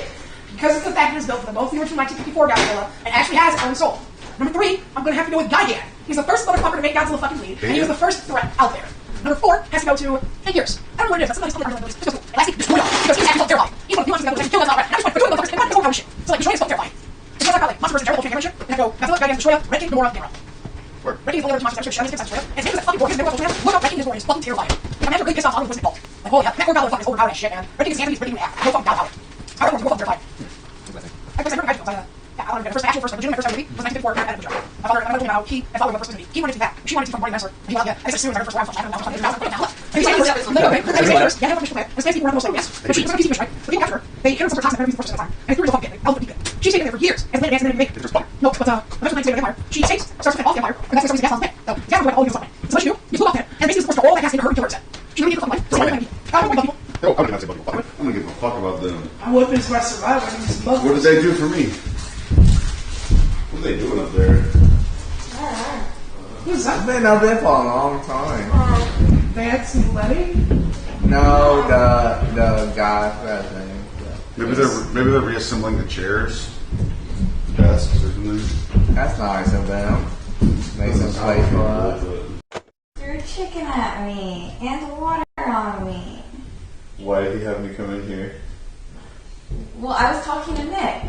C: Because of the fact that it's built for both the original 1954 Godzilla and actually has its own soul. Number 3, I'm gonna have to go with Gigan. He's the first motherfucker to make Godzilla fucking lead, and he was the first threat out there. Number 4 has to go to Figures. I don't know what it is, but somebody's called it. It's just cool. And lastly, destroy all. Because he's actually terrifying. He's one of the monsters that will actually kill Godzilla. And I just want to destroy those and not his own shit. So like, destroy is so terrifying. It's just like monster versus terrible transformation. And I go, Godzilla, Gigan, Destroyer, Red King, Gamora, Gamera. Red King is the only monster that shows his Destroyer. And his name is a fucking gorgeous, never look up Red King, Destroyer is fucking terrifying. Like, I'm never really pissed off on the Vault. Like, oh yeah, that poor Godzilla fucking is overpowered as shit, man. Red King is Anthony's breaking in half. Go fucking down. I don't know, go fucking terrifying. I first heard the first legitimate first movie was 1954 at the job. My father told me about he and father the first movie. He wanted to do that. She wanted to from Morning Master. And he loved it. I said, soon as I heard the first round, I don't know. And he said, yeah, I yes. But she was a PC fish, right? But even after, they hit her some toxic enemies the first time. And it threw her the fucking pit. Elephant deep pit. She stayed there for years. And then Vance and then make it. No, but eventually the Empire. She escapes, starts with the Empire, and that's why gas on the pit. So gas went all the way. So what you do? You flew up there, and basically supposed to all that gas into her to kill her set. She really did the fucking life. I'm
G: gonna say I'm gonna give a fuck about them.
C: What is my survivor?
G: What did they do for me? What are they doing up there?
C: Who's
D: I've
C: that?
D: been up there for a long time.
C: Vance and Letty?
D: No, the guy president.
G: Maybe they're reassembling the chairs, desks, or something.
D: That's nice of them. Make some space for us.
E: Threw chicken at me and water on me.
B: Why did he have me come in here?
E: Well, I was talking to Nick.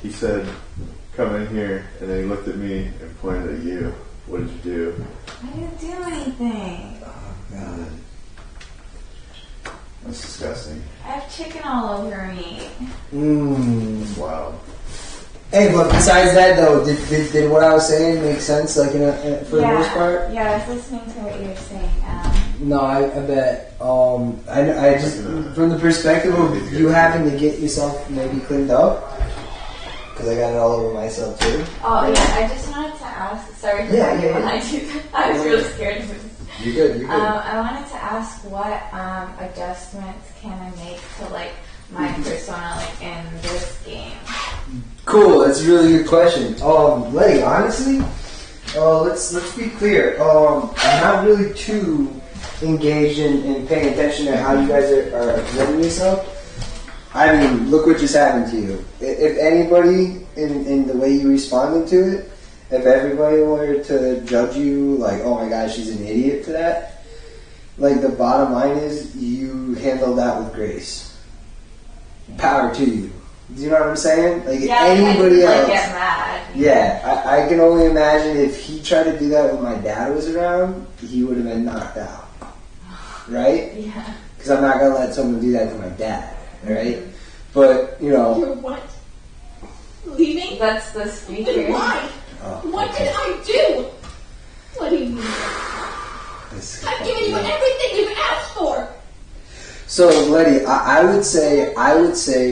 B: He said, come in here, and then he looked at me and pointed at you. What did you do?
E: I didn't do anything.
B: Oh, God. That's disgusting.
E: I have chicken all over me.
B: That's wild.
A: Hey, but besides that, though, did what I was saying make sense, like, for the most part?
E: Yeah, I was listening to what you were saying.
A: No, I bet. I just, from the perspective of you having to get yourself maybe cleaned up, because I got it all over myself too.
E: Oh, yeah, I just wanted to ask. Sorry for I was really scared.
A: You're good.
E: I wanted to ask what adjustments can I make to, like, my persona, like, in this game?
A: Cool, that's a really good question. Letty, honestly, let's be clear. I'm not really too engaged in paying attention to how you guys are presenting yourself. I mean, look what just happened to you. If anybody, in the way you responded to it, if everybody were to judge you like, oh my gosh, she's an idiot for that, like, the bottom line is you handled that with grace. Power to you. Do you know what I'm saying? Like,
E: yeah,
A: anybody else.
E: Get mad.
A: Yeah, I can only imagine if he tried to do that when my dad was around, he would have been knocked out. Right?
E: Yeah.
A: Because I'm not going to let someone do that to my dad. Right? But, you know.
K: You're what? Leaving?
E: That's the speaker.
K: Then why? What did I do? What do you mean? I've given you everything you've asked for.
A: So, Letty, I would say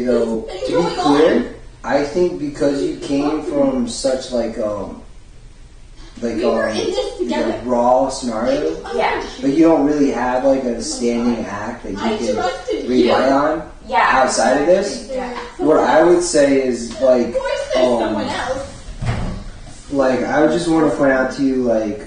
A: though, to be clear, I think because you came from such like raw scenario, but you don't really have like a standing act that you can rely on outside of this. What I would say is like, like I would just want to point out to you like,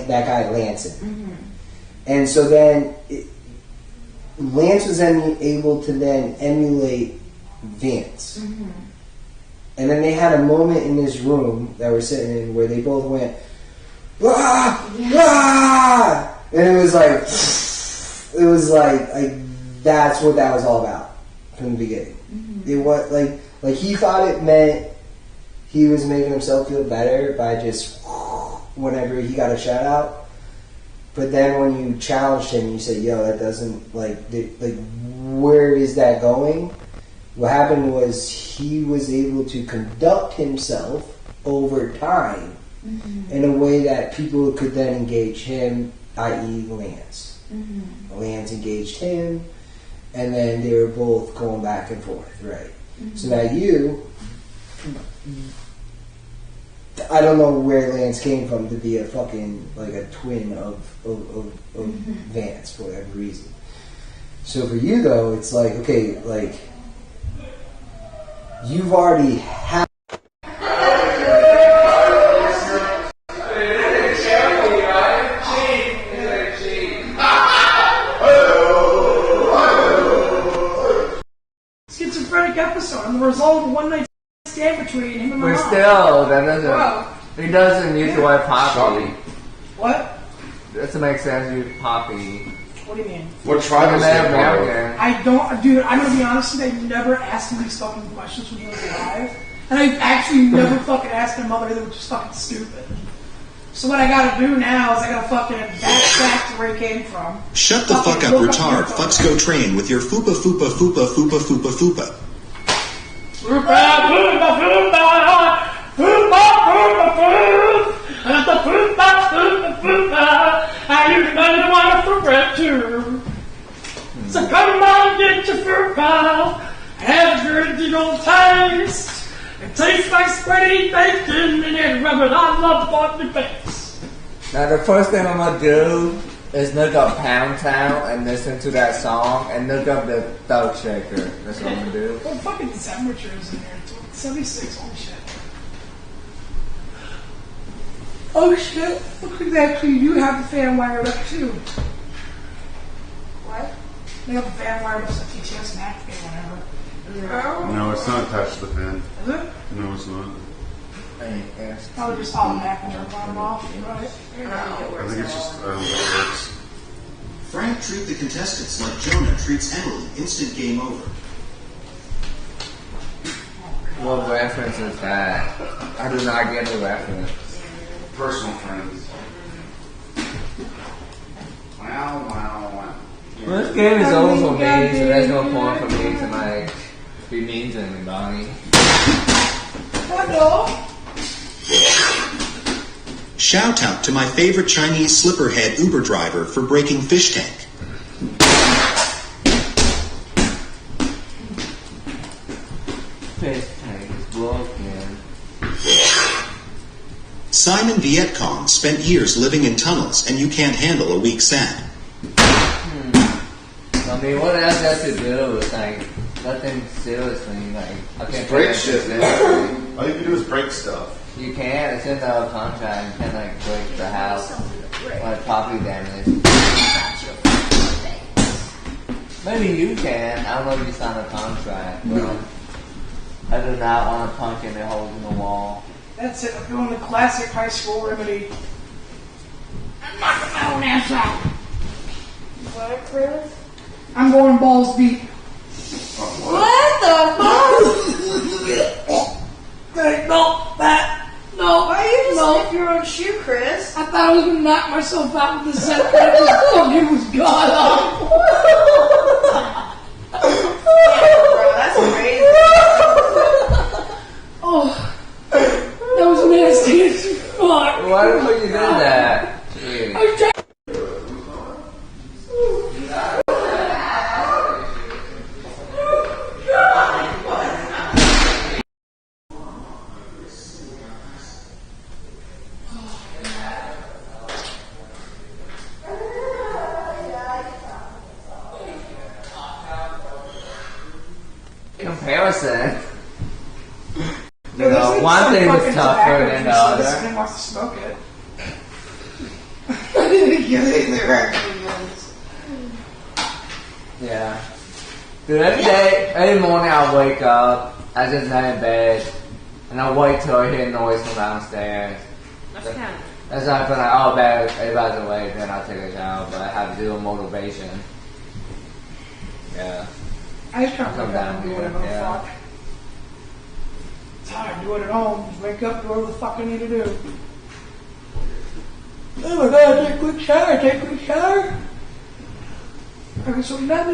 A: That guy Lansing. And so then Lance was then able to then emulate Vance. And then they had a moment in this room that we're sitting in where they both went, ah, ah! And it was like that's what that was all about from the beginning. It was like he thought it meant he was making himself feel better by just whenever he got a shout out. But then when you challenged him, you said, "Yo, that doesn't where is that going?" What happened was he was able to conduct himself over time in a way that people could then engage him, i.e. Lance. Lance engaged him, and then they were both going back and forth, right? So now I don't know where Lance came from to be a fucking, like a twin of Vance for whatever reason. So for you though, it's like, okay, like, you've already had.
C: Schizophrenic episode and the result of one night stand between him and my
D: But
C: mom.
D: still, that doesn't. He doesn't use the word poppy.
C: What?
D: Doesn't make sense to use poppy.
C: What do you mean?
G: What tribe is that?
C: I don't, dude. I'm gonna be honest with you. I never asked him these fucking questions when he was alive, and I actually never fucking asked my mother. They were just fucking stupid. So what I gotta do now is I gotta fucking backtrack to where he came from.
F: Shut the fuck up, retard. Fucks go train with your fupa fupa fupa fupa fupa fupa.
C: So come on, get your fruit pie, have your good old taste. It tastes like sweaty bacon and then rub it on the face.
D: Now the first thing I'm gonna do is look up Pound Town and listen to that song and look up the Thug Shaker. That's what I'm gonna do.
C: Well, fucking temperatures in here. 76, holy shit. Oh shit, look like they actually do have the fan wired up too.
K: What?
C: They have the fan wired up to TTS and activate whenever.
G: No, it's not attached to the fan.
C: Is it?
G: No, it's not.
C: Probably just automatic and turn them off, right?
G: I think it's just, I don't think it works.
F: Frank treat the contestants like Jonah treats Emily. Instant game over.
D: What reference is that? I do not get the reference.
G: Personal friends. Wow.
D: Well, this game is over for me, so there's no point for me to like be mean to anybody.
C: Hello.
F: Shout out to my favorite Chinese slipperhead Uber driver for breaking FishTank.
D: FishTank is broken.
F: Simon Vietcong spent years living in tunnels and you can't handle a weak sand.
D: I mean, what else has to do with like nothing seriously? Like, I can't
B: break shit, man. All you can do is break stuff.
D: You can. It's in the contract. You can't like break the house, like property damage. Maybe you can. I don't know if you signed a contract, but I do not want to punch any holes in the wall.
C: That's it. I'm doing the classic high school remedy. I'm knocking my own ass out.
K: What, Chris?
C: I'm going balls deep.
K: What the fuck?
C: No.
K: Why you just lick your own shoe, Chris?
C: I thought I was gonna knock myself out with the set, but I just fucking was god awful.
K: Yeah, bro, that's crazy.
C: Oh, that was nasty as fuck.
D: Why the fuck you do that? Jeez.
C: I was trying.
D: comparison.
C: Yeah, there's
D: one
C: some
D: thing was
C: fucking
D: tougher
C: tobacco
D: than the
C: juice
D: other.
C: that someone wants to smoke it.
D: Yeah. Dude, every morning I wake up, I just lay in bed, and I wait till I hear noise from downstairs.
E: That's kind of.
D: That's why I feel like, oh, bad, everybody's awake, then I'll take a shower, but I have zero motivation. Yeah.
C: I just can't
D: Come
C: come
D: down
C: down and do
D: here,
C: whatever the
D: yeah.
C: fuck. It's hard, do it at home. Just wake up, do whatever the fuck I need to do. Oh my god, take a quick shower. I can swim down.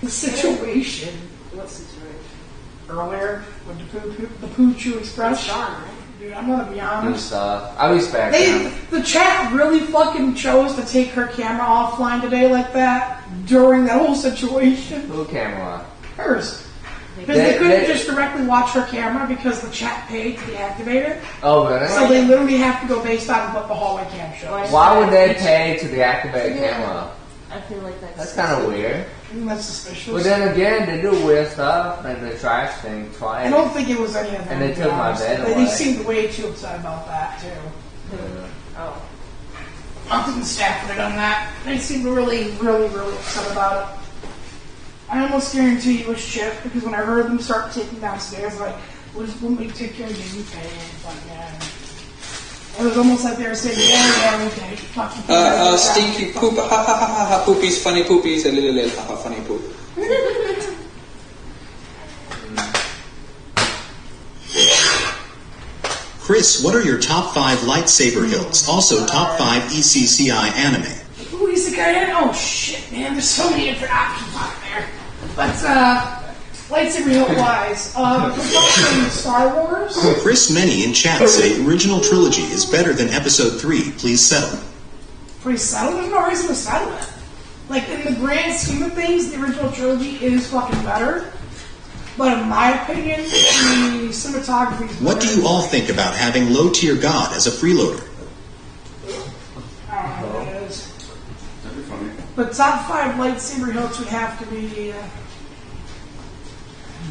C: The situation.
K: What situation?
C: Earlier with the Poo Choo Express.
K: It's gone, right?
C: Dude, I'm gonna be
D: Good
C: honest.
D: stuff. I respect them.
C: The chat really fucking chose to take her camera offline today like that during that whole situation.
D: Who camera?
C: Hers. Because they couldn't just directly watch her camera because the chat paid to deactivate it.
D: Oh, really?
C: So they literally have to go based on what the hallway cam shows.
D: Why would they pay to deactivate a camera?
I: I feel like
D: That's kind of weird.
C: Isn't that suspicious?
D: But then again, they do weird stuff, like the trash thing twice.
C: I don't think it was any of them.
D: And they
C: to be
D: took my
C: honest.
D: bed
C: They
D: away.
C: seemed way too upset about that, too.
E: Oh.
C: I think the staff would have done that. They seemed really, really, really upset about it. I almost guarantee it was Chip, because when I heard them start taking downstairs, like, we'll make you take care of you, pay it, like, yeah. It was almost like they were saying, yeah, okay, fucking
L: stinky poop, ha ha ha ha ha, poopies, funny poopies, a little ha ha, funny poop.
F: Chris, what are your top 5 lightsaber hilts? Also, top 5 ECCI anime.
C: Ooh, Isekai, oh shit, man, there's so many different options out there. But, lightsaber hilt-wise, from Star Wars.
F: Chris Many in chat say original trilogy is better than episode 3. Please settle.
C: Pretty settled. There's no reason to settle it. Like, in the grand scheme of things, the original trilogy is fucking better. But in my opinion, the cinematography is
F: What do you all think about having low tier god as a freeloader?
C: I don't know what it is.
B: That'd be funny.
C: But top 5 lightsaber hilts would have to be...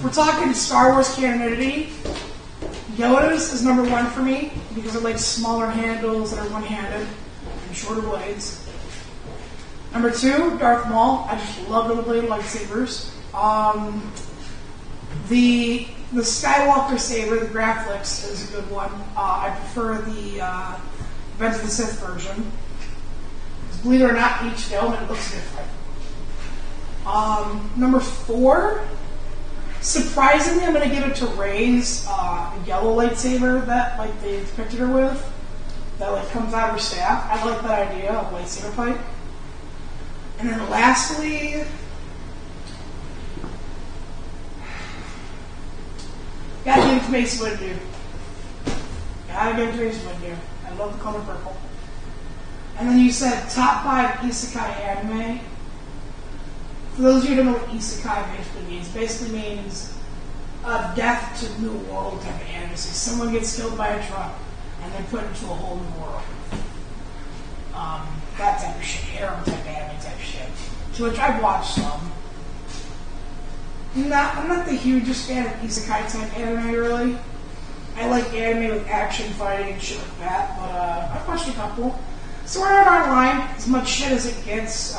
C: we're talking Star Wars canonity. Yoda's is number 1 for me because it likes smaller handles that are one-handed and shorter blades. Number 2, Darth Maul. I just love the blade lightsabers. The Skywalker saber, the Graphlix, is a good one. I prefer the Vance of the Sith version. Because believe it or not, each film it looks different. Number 4. Surprisingly, I'm going to give it to Rey's yellow lightsaber that like they depicted her with, that like comes out of her staff. I like that idea of lightsaber fight. And then lastly, gotta give it to Mace Windu. I love the color purple. And then you said top 5 isekai anime. For those of you who don't know what isekai basically means a death to new world type of anime. So someone gets killed by a truck and then put into a whole new world. That type of shit, harem type anime type shit. To which I've watched some. I'm not the hugest fan of isekai type anime really. I like anime with action, fighting, and shit like that, but I've watched a couple. Sword Art Online, as much shit as it gets,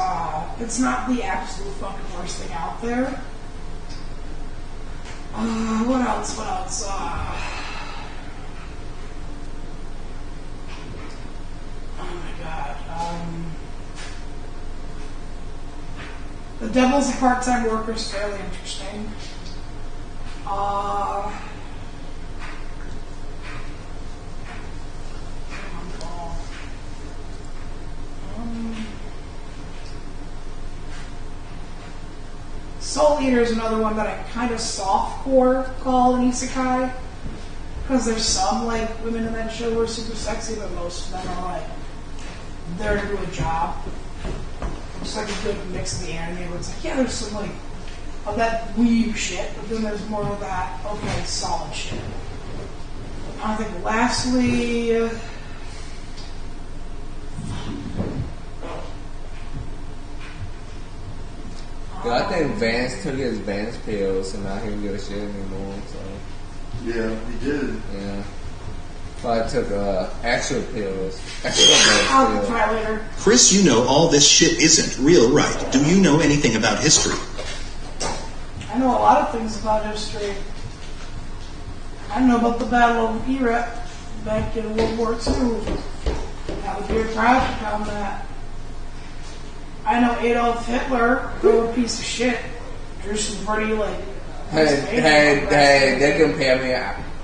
C: it's not the absolute fucking worst thing out there. What else? Oh my god. The Devil's a Part-Time Worker is fairly interesting. Soul Eater is another one that I kind of softcore call an isekai. Because there's some like women in that show who are super sexy, but most of them are like there to do a job. It's like a good mix of the anime where it's like, yeah, there's some like of that weeb shit, but then there's more of that, okay, solid shit. I think lastly,
D: I think Vance took his Vance pills and now he don't give a shit anymore. So
B: Yeah, he did.
D: yeah. Probably took extra pills.
C: I'll try later.
F: Chris, you know all this shit isn't real, right? Do you know anything about history?
C: I know a lot of things about history. I know about the Battle of Iraq back in World War II. That would be a tragic on that. I know Adolf Hitler, who was a piece of shit. Drew some pretty, like...
D: Hey, they compare me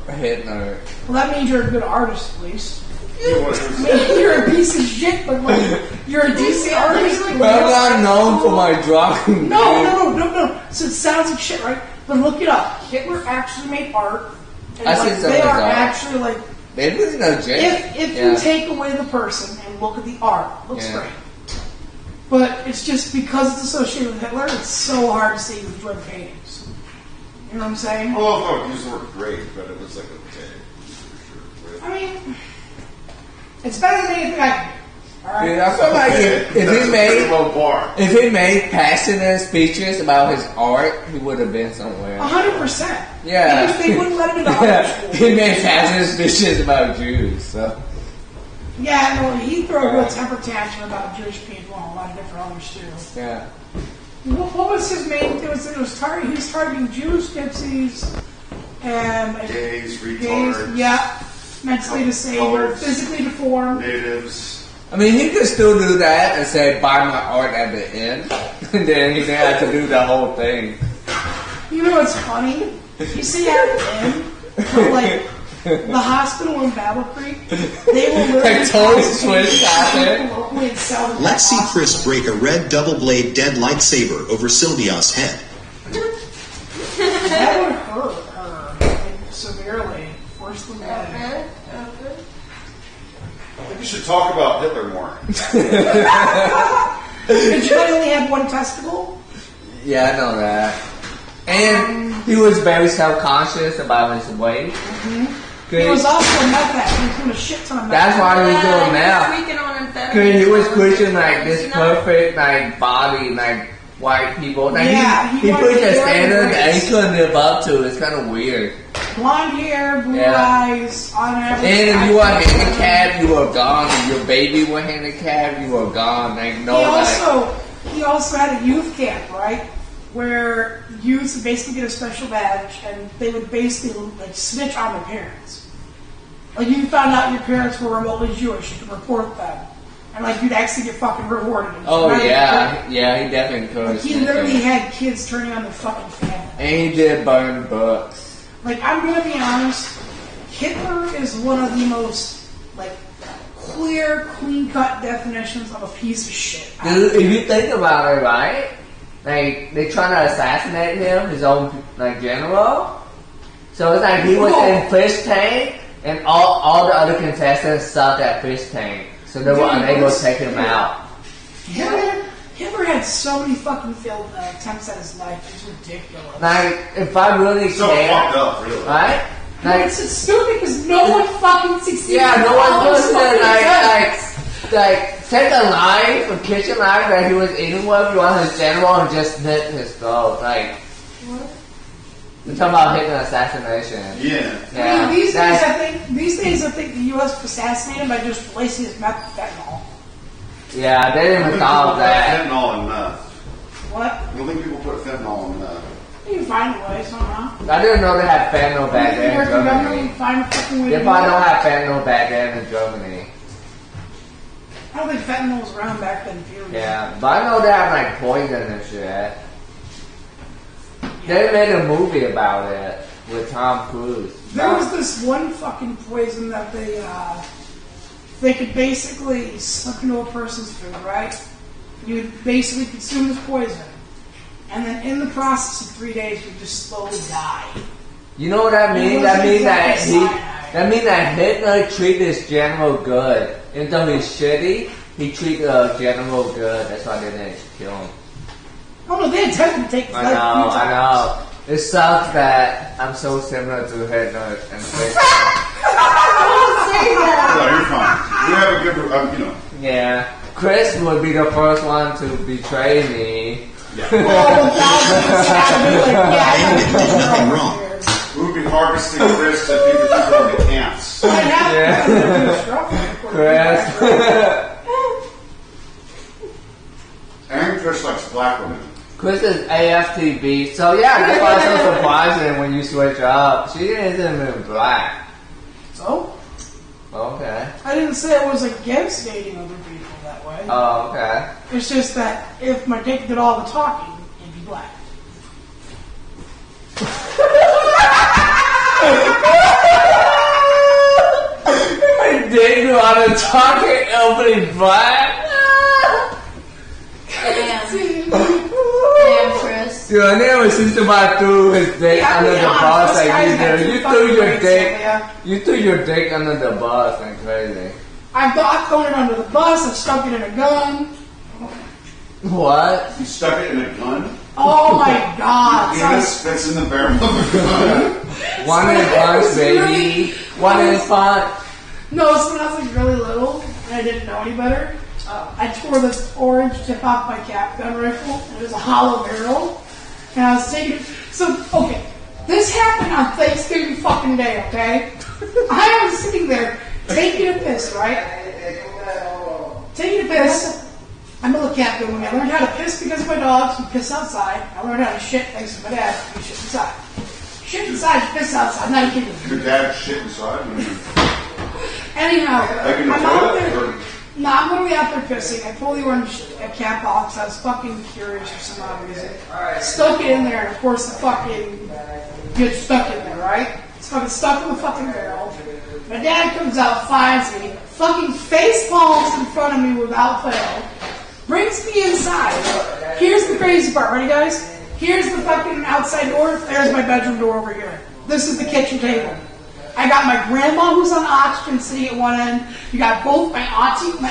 D: to Hitler.
C: Well, that means you're a good artist, at least. You're a piece of shit, but like, you're a decent artist.
D: But I'm not known for my drawing.
C: No. So it sounds like shit, right? But look it up. Hitler actually made art. And
D: I see some
C: they
D: of
C: are
D: his art.
C: actually like...
D: They really know Jay.
C: If you take away the person and look at the art, it looks great. But it's just because it's associated with Hitler, it's so hard to see with Jordan paintings. You know what I'm saying?
G: Well, no, these were great, but it was like okay. For sure.
C: I mean, it's better than anything I can do. Alright?
D: Dude, I feel like if he made passionate speeches about his art, he would have been somewhere.
C: 100%.
D: Yeah.
C: They wouldn't let him into art school.
D: He made passionate speeches about Jews, so.
C: Yeah, no, he threw a real temper tantrum about Jewish people and a lot of different others too.
D: Yeah.
C: What was his main thing? He was targeting Jews, gypsies, and
B: gays, retards.
C: Gays, yeah. Mentally disabled, physically deformed.
B: Natives.
D: I mean, he could still do that and say, buy my art at the end. And then he didn't have to do the whole thing.
C: You know what's funny? You see at the end, like, the hospital in Battle Creek, they will literally
D: totally switch happened.
F: Let's see Chris break a red double-blade dead lightsaber over Sylvia's head.
C: That would hurt her like, severely. Worse than that.
G: I think you should talk about Hitler more.
C: Did you only have one testicle?
D: Yeah, I know that. And he was very self-conscious about his weight.
C: Mm-hmm. He was also a meth addict. He was doing a shit ton of meth.
D: That's why he was doing meth.
E: Tweaking on amphetamine.
D: Because he was pushing like this perfect like body, like white people. Like,
C: yeah,
D: he pushed a standard that he couldn't live up to. It's kind of weird.
C: Blonde hair, blue eyes, on average.
D: And if you were handicapped, you were gone. If your baby were handicapped, you were gone. Like no.
C: He also had a youth camp, right? Where youths would basically get a special badge, and they would basically like snitch on their parents. Like you found out your parents were remotely Jewish, you could report them, and like you'd actually get fucking rewarded.
D: Oh yeah, he definitely could.
C: Like, he literally had kids turning on their fucking family.
D: And he did burn books.
C: Like I'm gonna be honest, Hitler is one of the most like clear, clean-cut definitions of a piece of shit.
D: Dude, if you think about it, right? Like, they trying to assassinate him, his own, like, general. So it's like he was in FishTank, and all the other contestants sucked at FishTank. So they were unable to take him out.
C: Hitler had so many fucking failed attempts at his life. It's ridiculous.
D: Like, if I really
G: so
D: care...
G: fucked up, really.
D: Right? Like,
C: it's stupid because no one fucking succeeded.
D: Yeah, no one's supposed to, like, take a knife, a kitchen knife that he was eating with, you want his general, and just snip his throat. Like,
C: what?
D: We're talking about Hitler assassination.
C: I mean, these days I think the U.S. assassinated him by just replacing his meth with fentanyl.
D: Yeah, they didn't even solve that.
G: Fentanyl in meth.
C: What?
G: I don't think people put fentanyl in meth.
C: You can find a way somehow.
D: I didn't know they had fentanyl back then in Germany.
C: You find a fucking way
D: they probably don't have fentanyl back then in Germany.
C: I don't think fentanyl was around back then, period.
D: Yeah, but I know they have like poison and shit. Yeah. They made a movie about it with Tom Cruise.
C: There was this one fucking poison that they could basically slip into a person's food, right? You would basically consume this poison, and then in the process of 3 days, you would just slowly die.
D: You know what that means? That means that Hitler treated his general good. Even though he's shitty, he treated the general good. That's why they didn't kill him.
C: Oh no, they attempted to take his life.
D: I know. It sucks that I'm so similar to Hitler and Hitler.
C: Don't say that.
G: No, you're fine. You have a good,
D: Yeah. Chris would be the first one to betray me.
F: Nothing wrong.
G: We would be harvesting Chris to feed the people in the camps.
D: Chris.
G: And Chris likes black women.
D: Chris is AFTB. So yeah, that's why it's so surprising when you switch up. She isn't even black.
C: So?
D: Okay.
C: I didn't say I was against dating other people that way.
D: Oh, okay.
C: It's just that if my dick did all the talking, it'd be black.
D: My dick do all the talking, opening black.
E: Damn, Chris.
D: Dude, I never seen somebody threw his dick under the bus like you did. You threw your dick under the bus like crazy.
C: I've thrown it under the bus. I've stuck it in a gun.
D: What?
G: You stuck it in a gun?
C: Oh my god!
G: Penis fits in the barrel of a gun.
D: One in punch, baby. One in punch.
C: No, so when I was like really little and I didn't know any better, I tore this orange tip off my cap gun rifle, and it was a hollow barrel. And I was taking it. So, okay, this happened on Thanksgiving fucking Day, okay? I was sitting there taking a piss, right? Taking a piss. I'm a little cat girl. I learned how to piss because of my dogs. We piss outside. I learned how to shit thanks to my dad. We shit inside. Shit inside, piss outside. I'm not kidding.
G: Your dad shit inside?
C: Anyhow,
G: Like in the toilet?
C: No, I'm gonna be out there pissing. I pulled the orange cap off because I was fucking curious for some odd reason. Stuck it in there, and of course the fucking gets stuck in there, right? It's fucking stuck in the fucking barrel. My dad comes out, finds me, fucking face palms in front of me without fail, brings me inside. Here's the crazy part, ready guys? Here's the fucking outside door. There's my bedroom door over here. This is the kitchen table. I got my grandma who's on oxygen sitting at one end. You got both my auntie and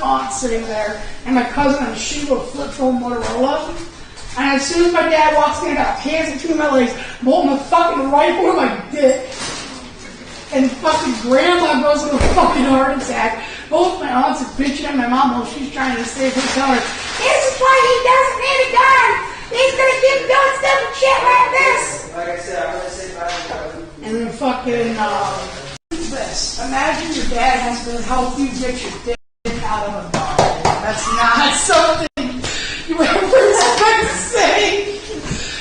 C: aunt sitting there, and my cousin on a Shiva flip phone Motorola. And as soon as my dad walks in, I got hands between my legs, holding the fucking rifle with my dick. And fucking grandma goes with a fucking heart attack. Both my aunts are bitching at my mom while she's trying to save her. Tell her, this is why he doesn't need a gun. He's gonna keep doing stupid shit like this.
A: Like I said, I'm gonna say $5,000.
C: And then fucking, this. Imagine your dad has to help you get your dick out of a bar. That's not something you ever expect to say.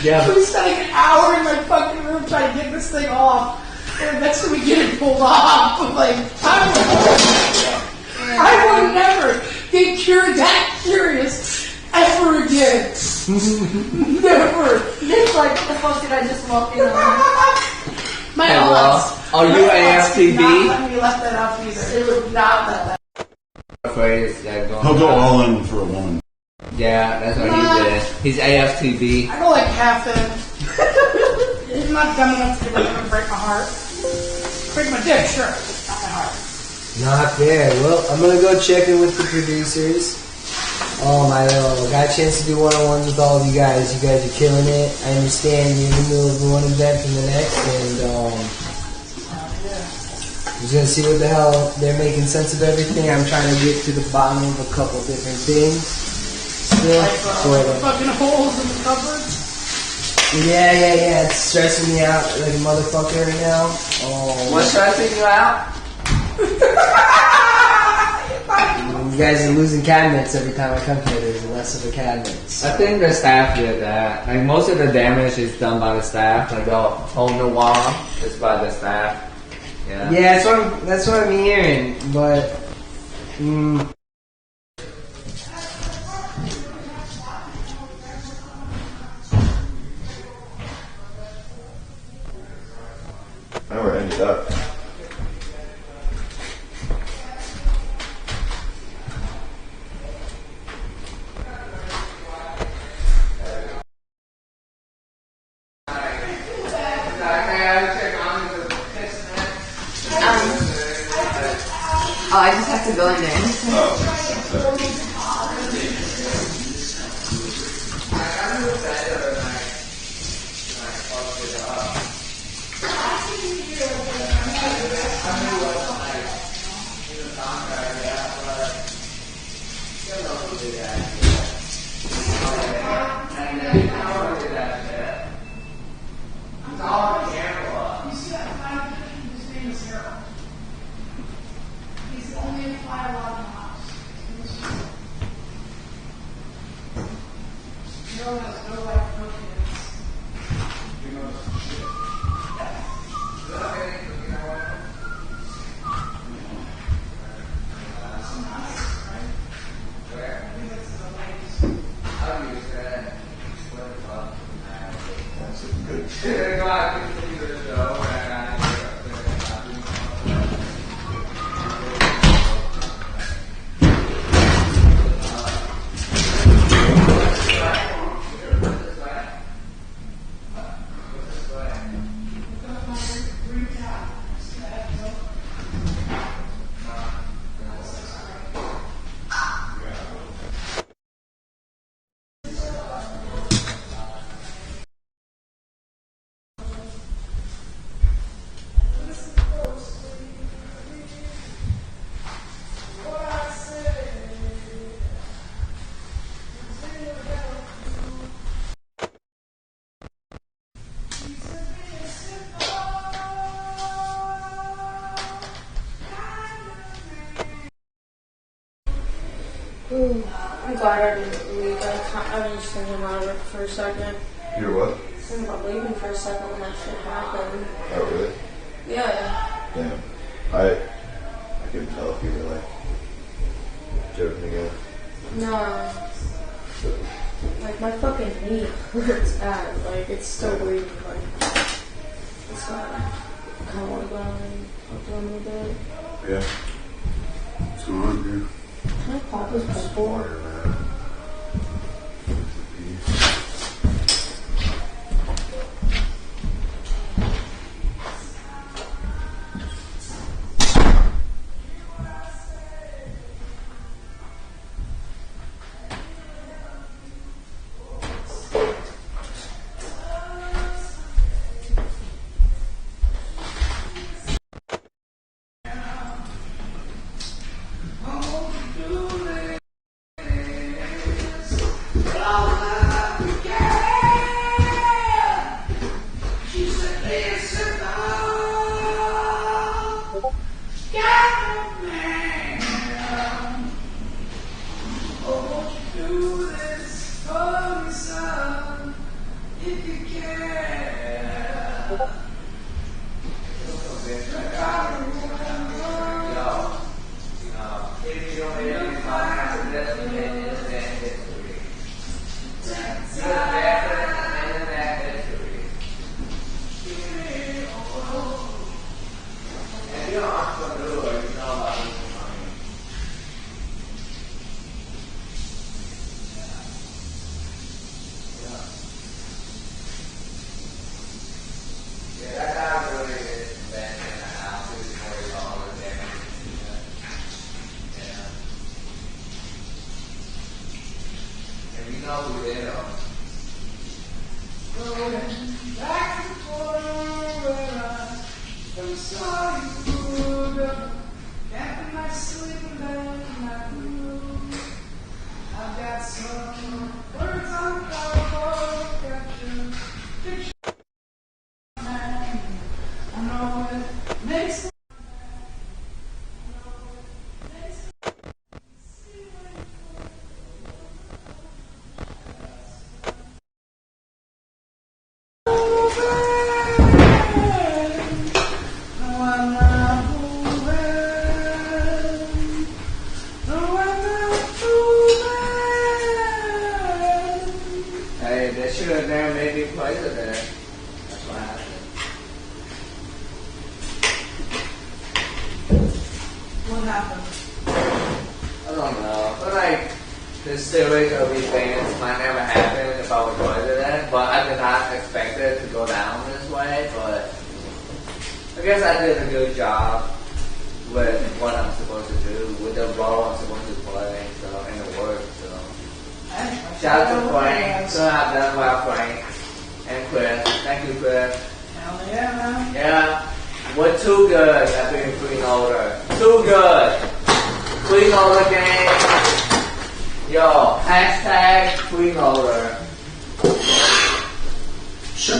A: Yeah.
C: We spent like an hour in my fucking room trying to get this thing off. And eventually we get it pulled off. But like, I would never get that curious ever again. Never.
E: It's like, what the fuck did I just walk in on?
C: My
D: Hey,
C: aunts.
D: are you AFTB?
C: Not let me let that up either. It would not let that.
D: Afraid it's that going.
G: He'll go all in for a woman.
D: Yeah, that's what he did. He's AFTB.
C: I go like half in. It's not dumb enough to break my heart. Break my dick, sure. Not my heart.
A: Not there. Well, I'm gonna go check in with the producers. I got a chance to do one-on-ones with all of you guys. You guys are killing it. I understand you're in the middle of one event and the next, and I'm just gonna see what the hell they're making sense of everything. I'm trying to get to the bottom of a couple different things. Still,
C: Like fucking holes in the cupboards.
A: Yeah. It's stressing me out like a motherfucker right now.
D: What's stressing you out?
A: You guys are losing cabinets every time I come here. There's less of a cabinet. So.
D: I think the staff did that. Like most of the damage is done by the staff. Like the hole in the wall is by the staff. Yeah.
A: Yeah, that's what I'm hearing. But
B: I know where it ended up.
E: Oh, I just have to go in there.
B: That's looking good.
K: I'm glad I didn't leave. I was just thinking about it for a second.
B: You're what?
K: Thinking about leaving for a second when that shit happened.
B: Oh, really?
K: Yeah.
B: Damn. I couldn't tell if you were like joking again.
K: No. Like my fucking knee hurts bad. Like it's still bleeding. Like it's not. I kind of want to go out and talk to him a little bit.
B: Yeah.
G: What's going on here?
K: Can I pop his pistol?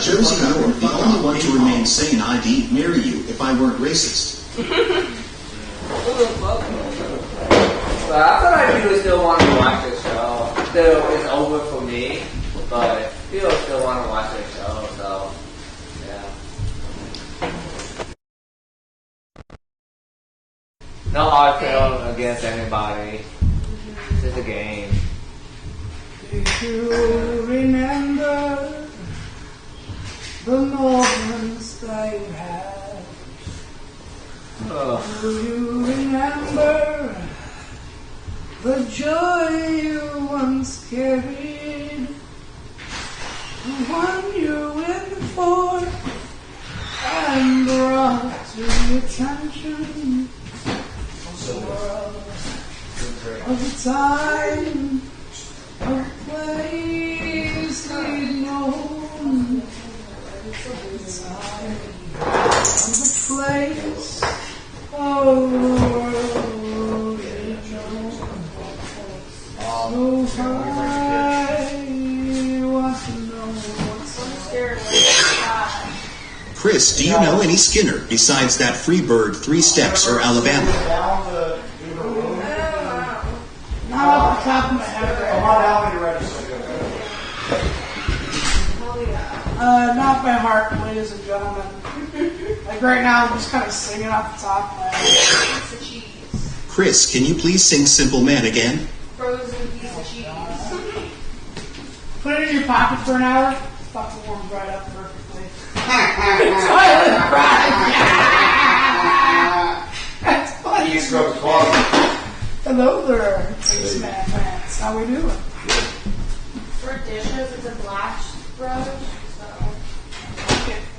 F: Josie, you're the only one to remain sane. I'd marry you if I weren't racist.
D: But I feel like people still want to watch the show. Still, it's over for me, but people still want to watch the show, so yeah. No hard feelings against anybody. It's just a game.
C: If you remember that you had. Do you remember the joy you once carried? The one you went for and brought to the attention of the time, of the place we'd known, the time, of the place, of the world we'd known. So I want to know what's
F: Chris, do you know any Skinner besides that Freebird, Three Steps, or Alabama?
C: Not off the top of my head. Not by heart, ladies and gentlemen. Like right now, I'm just kind of singing off the top of my head.
E: Piece of cheese.
F: Chris, can you please sing Simple Man again?
E: Frozen piece of cheese.
C: Put it in your pocket for an hour. Fucking warms right up perfectly. That's funny. Hello there, Face Man fans. How we doing?
K: For dishes, it's a black brush, so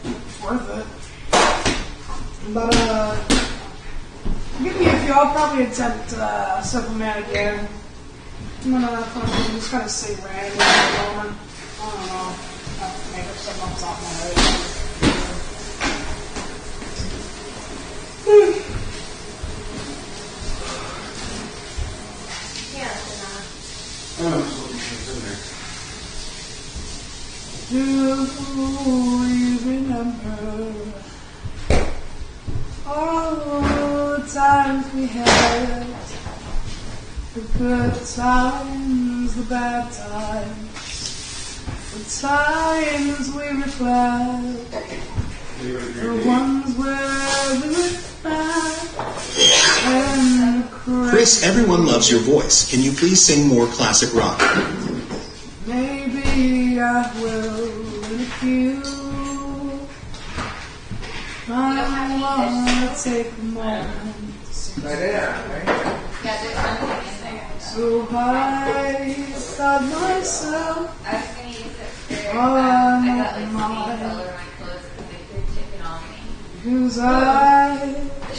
C: It's worth it. But give me a few. I'll probably attempt Simple Man again. I'm gonna fucking just kind of say random at the moment. I don't know. I have to make up something off the top of my head.
K: yeah,
C: Do you remember all the times we had? The good times, the bad times, the times we reflect, the ones where we look back and cry.
F: Chris, everyone loves your voice. Can you please sing more classic rock?
C: Maybe I will in a few. I wanna take a moment to see.
D: Right there, right?
E: Yeah, there's something in there.
C: So I thought myself,
E: I was going to use it for,
C: oh,
E: I got like some color on my clothes because they threw chicken on me.
C: because I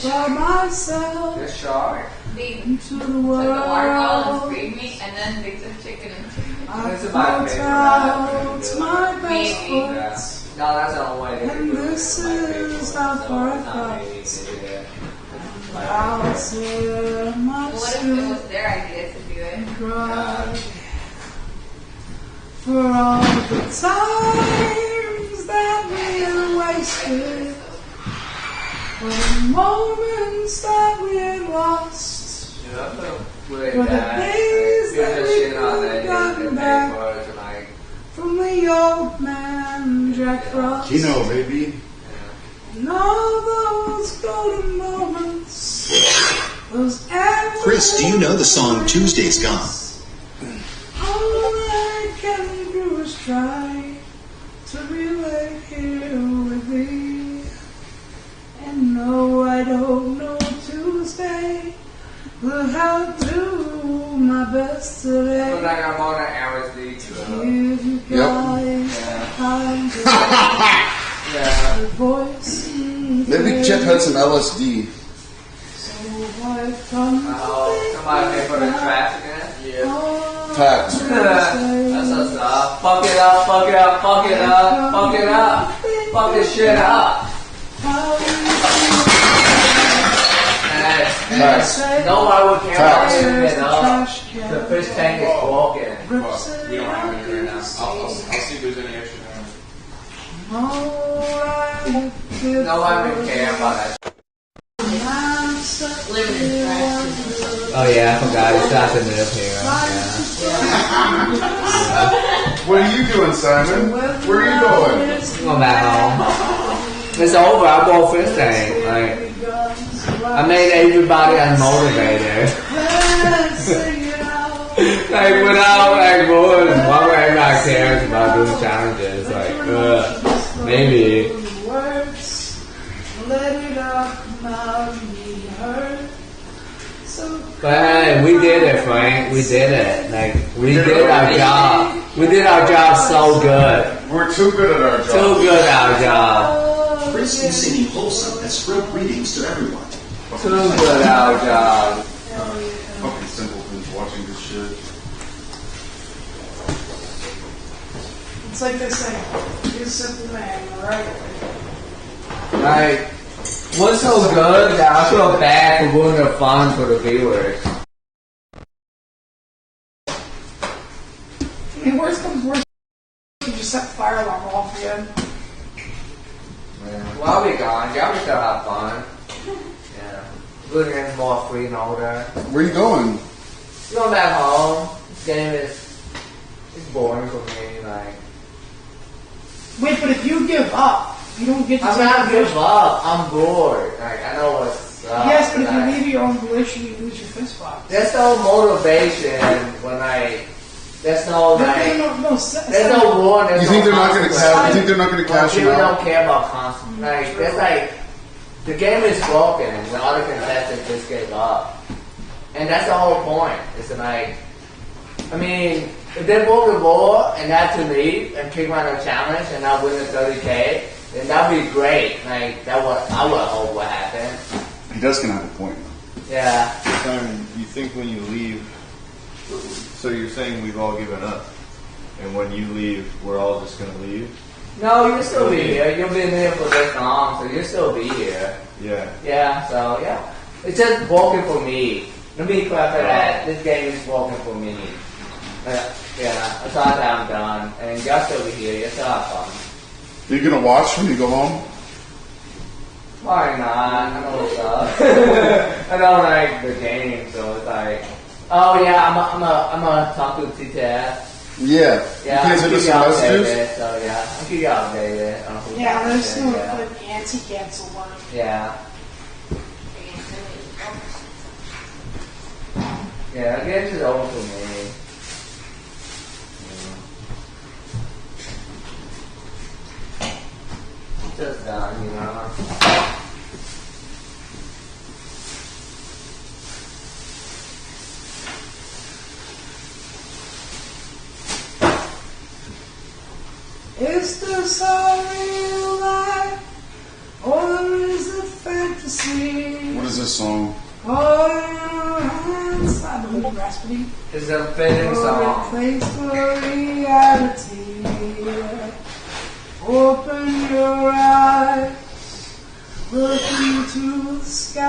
C: thought myself
D: This shark.
E: They
C: into the
E: took the waterfall and
C: world.
E: freed me, and then they took chicken and chicken.
C: I
D: This is my
C: put
D: favorite.
C: out my best
E: Maybe.
C: foot,
D: No, that's the only way they can
C: and
D: do it.
C: this is how far I got. I'll tear my
E: What if it
C: suit
E: was their idea to do it?
C: and cry for all the times that we wasted, for the moments that we had lost, for the days that we couldn't gotten back from the old man Jack Frost.
G: Kino, baby.
C: And all those golden moments, those
F: Chris, do you know the song Tuesday's Gone?
C: all I can do is try to be right here with thee. And no, I don't know Tuesday, but I'll do my best today.
D: Looks like I'm on an LSD trip.
C: Give you guys time to
D: Yeah.
C: the voice.
G: Maybe Jeff had some LSD.
C: So I come
D: Somebody pay for the trash again? Yeah.
G: Tax.
D: That's what's up. Fuck it up, fuck it up, fuck it up, fuck it up. Fuck this shit up.
G: Tax.
D: Nobody would care about shooting it up. The fish tank is broken.
J: Well, we don't have any right now. I'll see if there's any extra there.
D: Nobody would care about that.
K: living in trash.
D: Oh yeah, I forgot. It's not the live here.
G: What are you doing, Simon? Where are you going?
D: Go back home. It's over. I bought FishTank. Like, I made everybody unmotivated. Like, without, like, boys, why would everybody cares about doing challenges? Like, maybe.
C: let it all come out and be heard. So
D: But hey, we did it, Frank. We did it. Like we did our job. We did our job so good.
B: We're too good at our job.
D: Too good at our job.
F: Chris is singing wholesome and spread greetings to everyone.
D: Too good at our job.
B: Fucking simpletons watching this shit.
C: it's like they say, you're a simple man, alright?
D: Like, what's so good that I feel bad for ruining the fun for the viewers.
C: I mean, worst comes worst, you just set the fire alarm off again.
D: Yeah. Well, I'll be gone. Y'all can still have fun. Yeah. We're getting more free and older.
G: Where you going?
D: Going back home. This game is it's boring for me. Like,
C: Wait, but if you give up, you don't get to
D: I'm
C: take
D: not
C: the
D: give
C: mission.
D: up. I'm bored. Like, I know what's up.
C: Yes, but if you
D: like,
C: leave your own volition, you lose your fist box.
D: there's no motivation when there's no like. There's no war. There's
G: You think
D: no
G: they're not going to
D: consequence.
G: cash? You think they're not going to cash him
D: People don't
G: out?
D: care about consequences. Like, there's like the game is broken when all the contestants just gave up, and that's the whole point. It's like, I mean, if they broke the law and had to leave and kick out a challenge and not win the 30K, then that'd be great. Like that would I would hope would happen.
G: He does kind of have a point.
D: Yeah.
B: Simon, you think when you leave, so you're saying we've all given up, and when you leave, we're all just gonna leave?
D: No, you'll still be here. You've been here for this long, so you'll still be here.
B: Yeah.
D: Yeah, so yeah. It's just broken for me. Let me clarify that. This game is broken for me. Yeah, I thought that I'm done. And y'all still be here. You'll still have fun.
G: Are you going to watch when you go home?
D: Why not? I know what's up. I don't like the game, so it's like, oh yeah, I'm gonna talk to TTS.
G: Yeah.
D: Yeah,
G: You guys
D: I'll
G: are
D: keep
G: just
D: you
G: messages?
D: updated. So yeah, I'll keep you updated on who's
C: Yeah, there's
D: watching,
C: no
D: yeah.
C: good anti-cancel one.
D: Yeah. Yeah, the game is over for me. Just done, you know.
C: Is this a real life, or is it fantasy?
G: What is this song?
C: Oh, hands, I believe Raspberry.
D: It's a fitting song.
C: Place for reality. Open your eyes, look into the sky.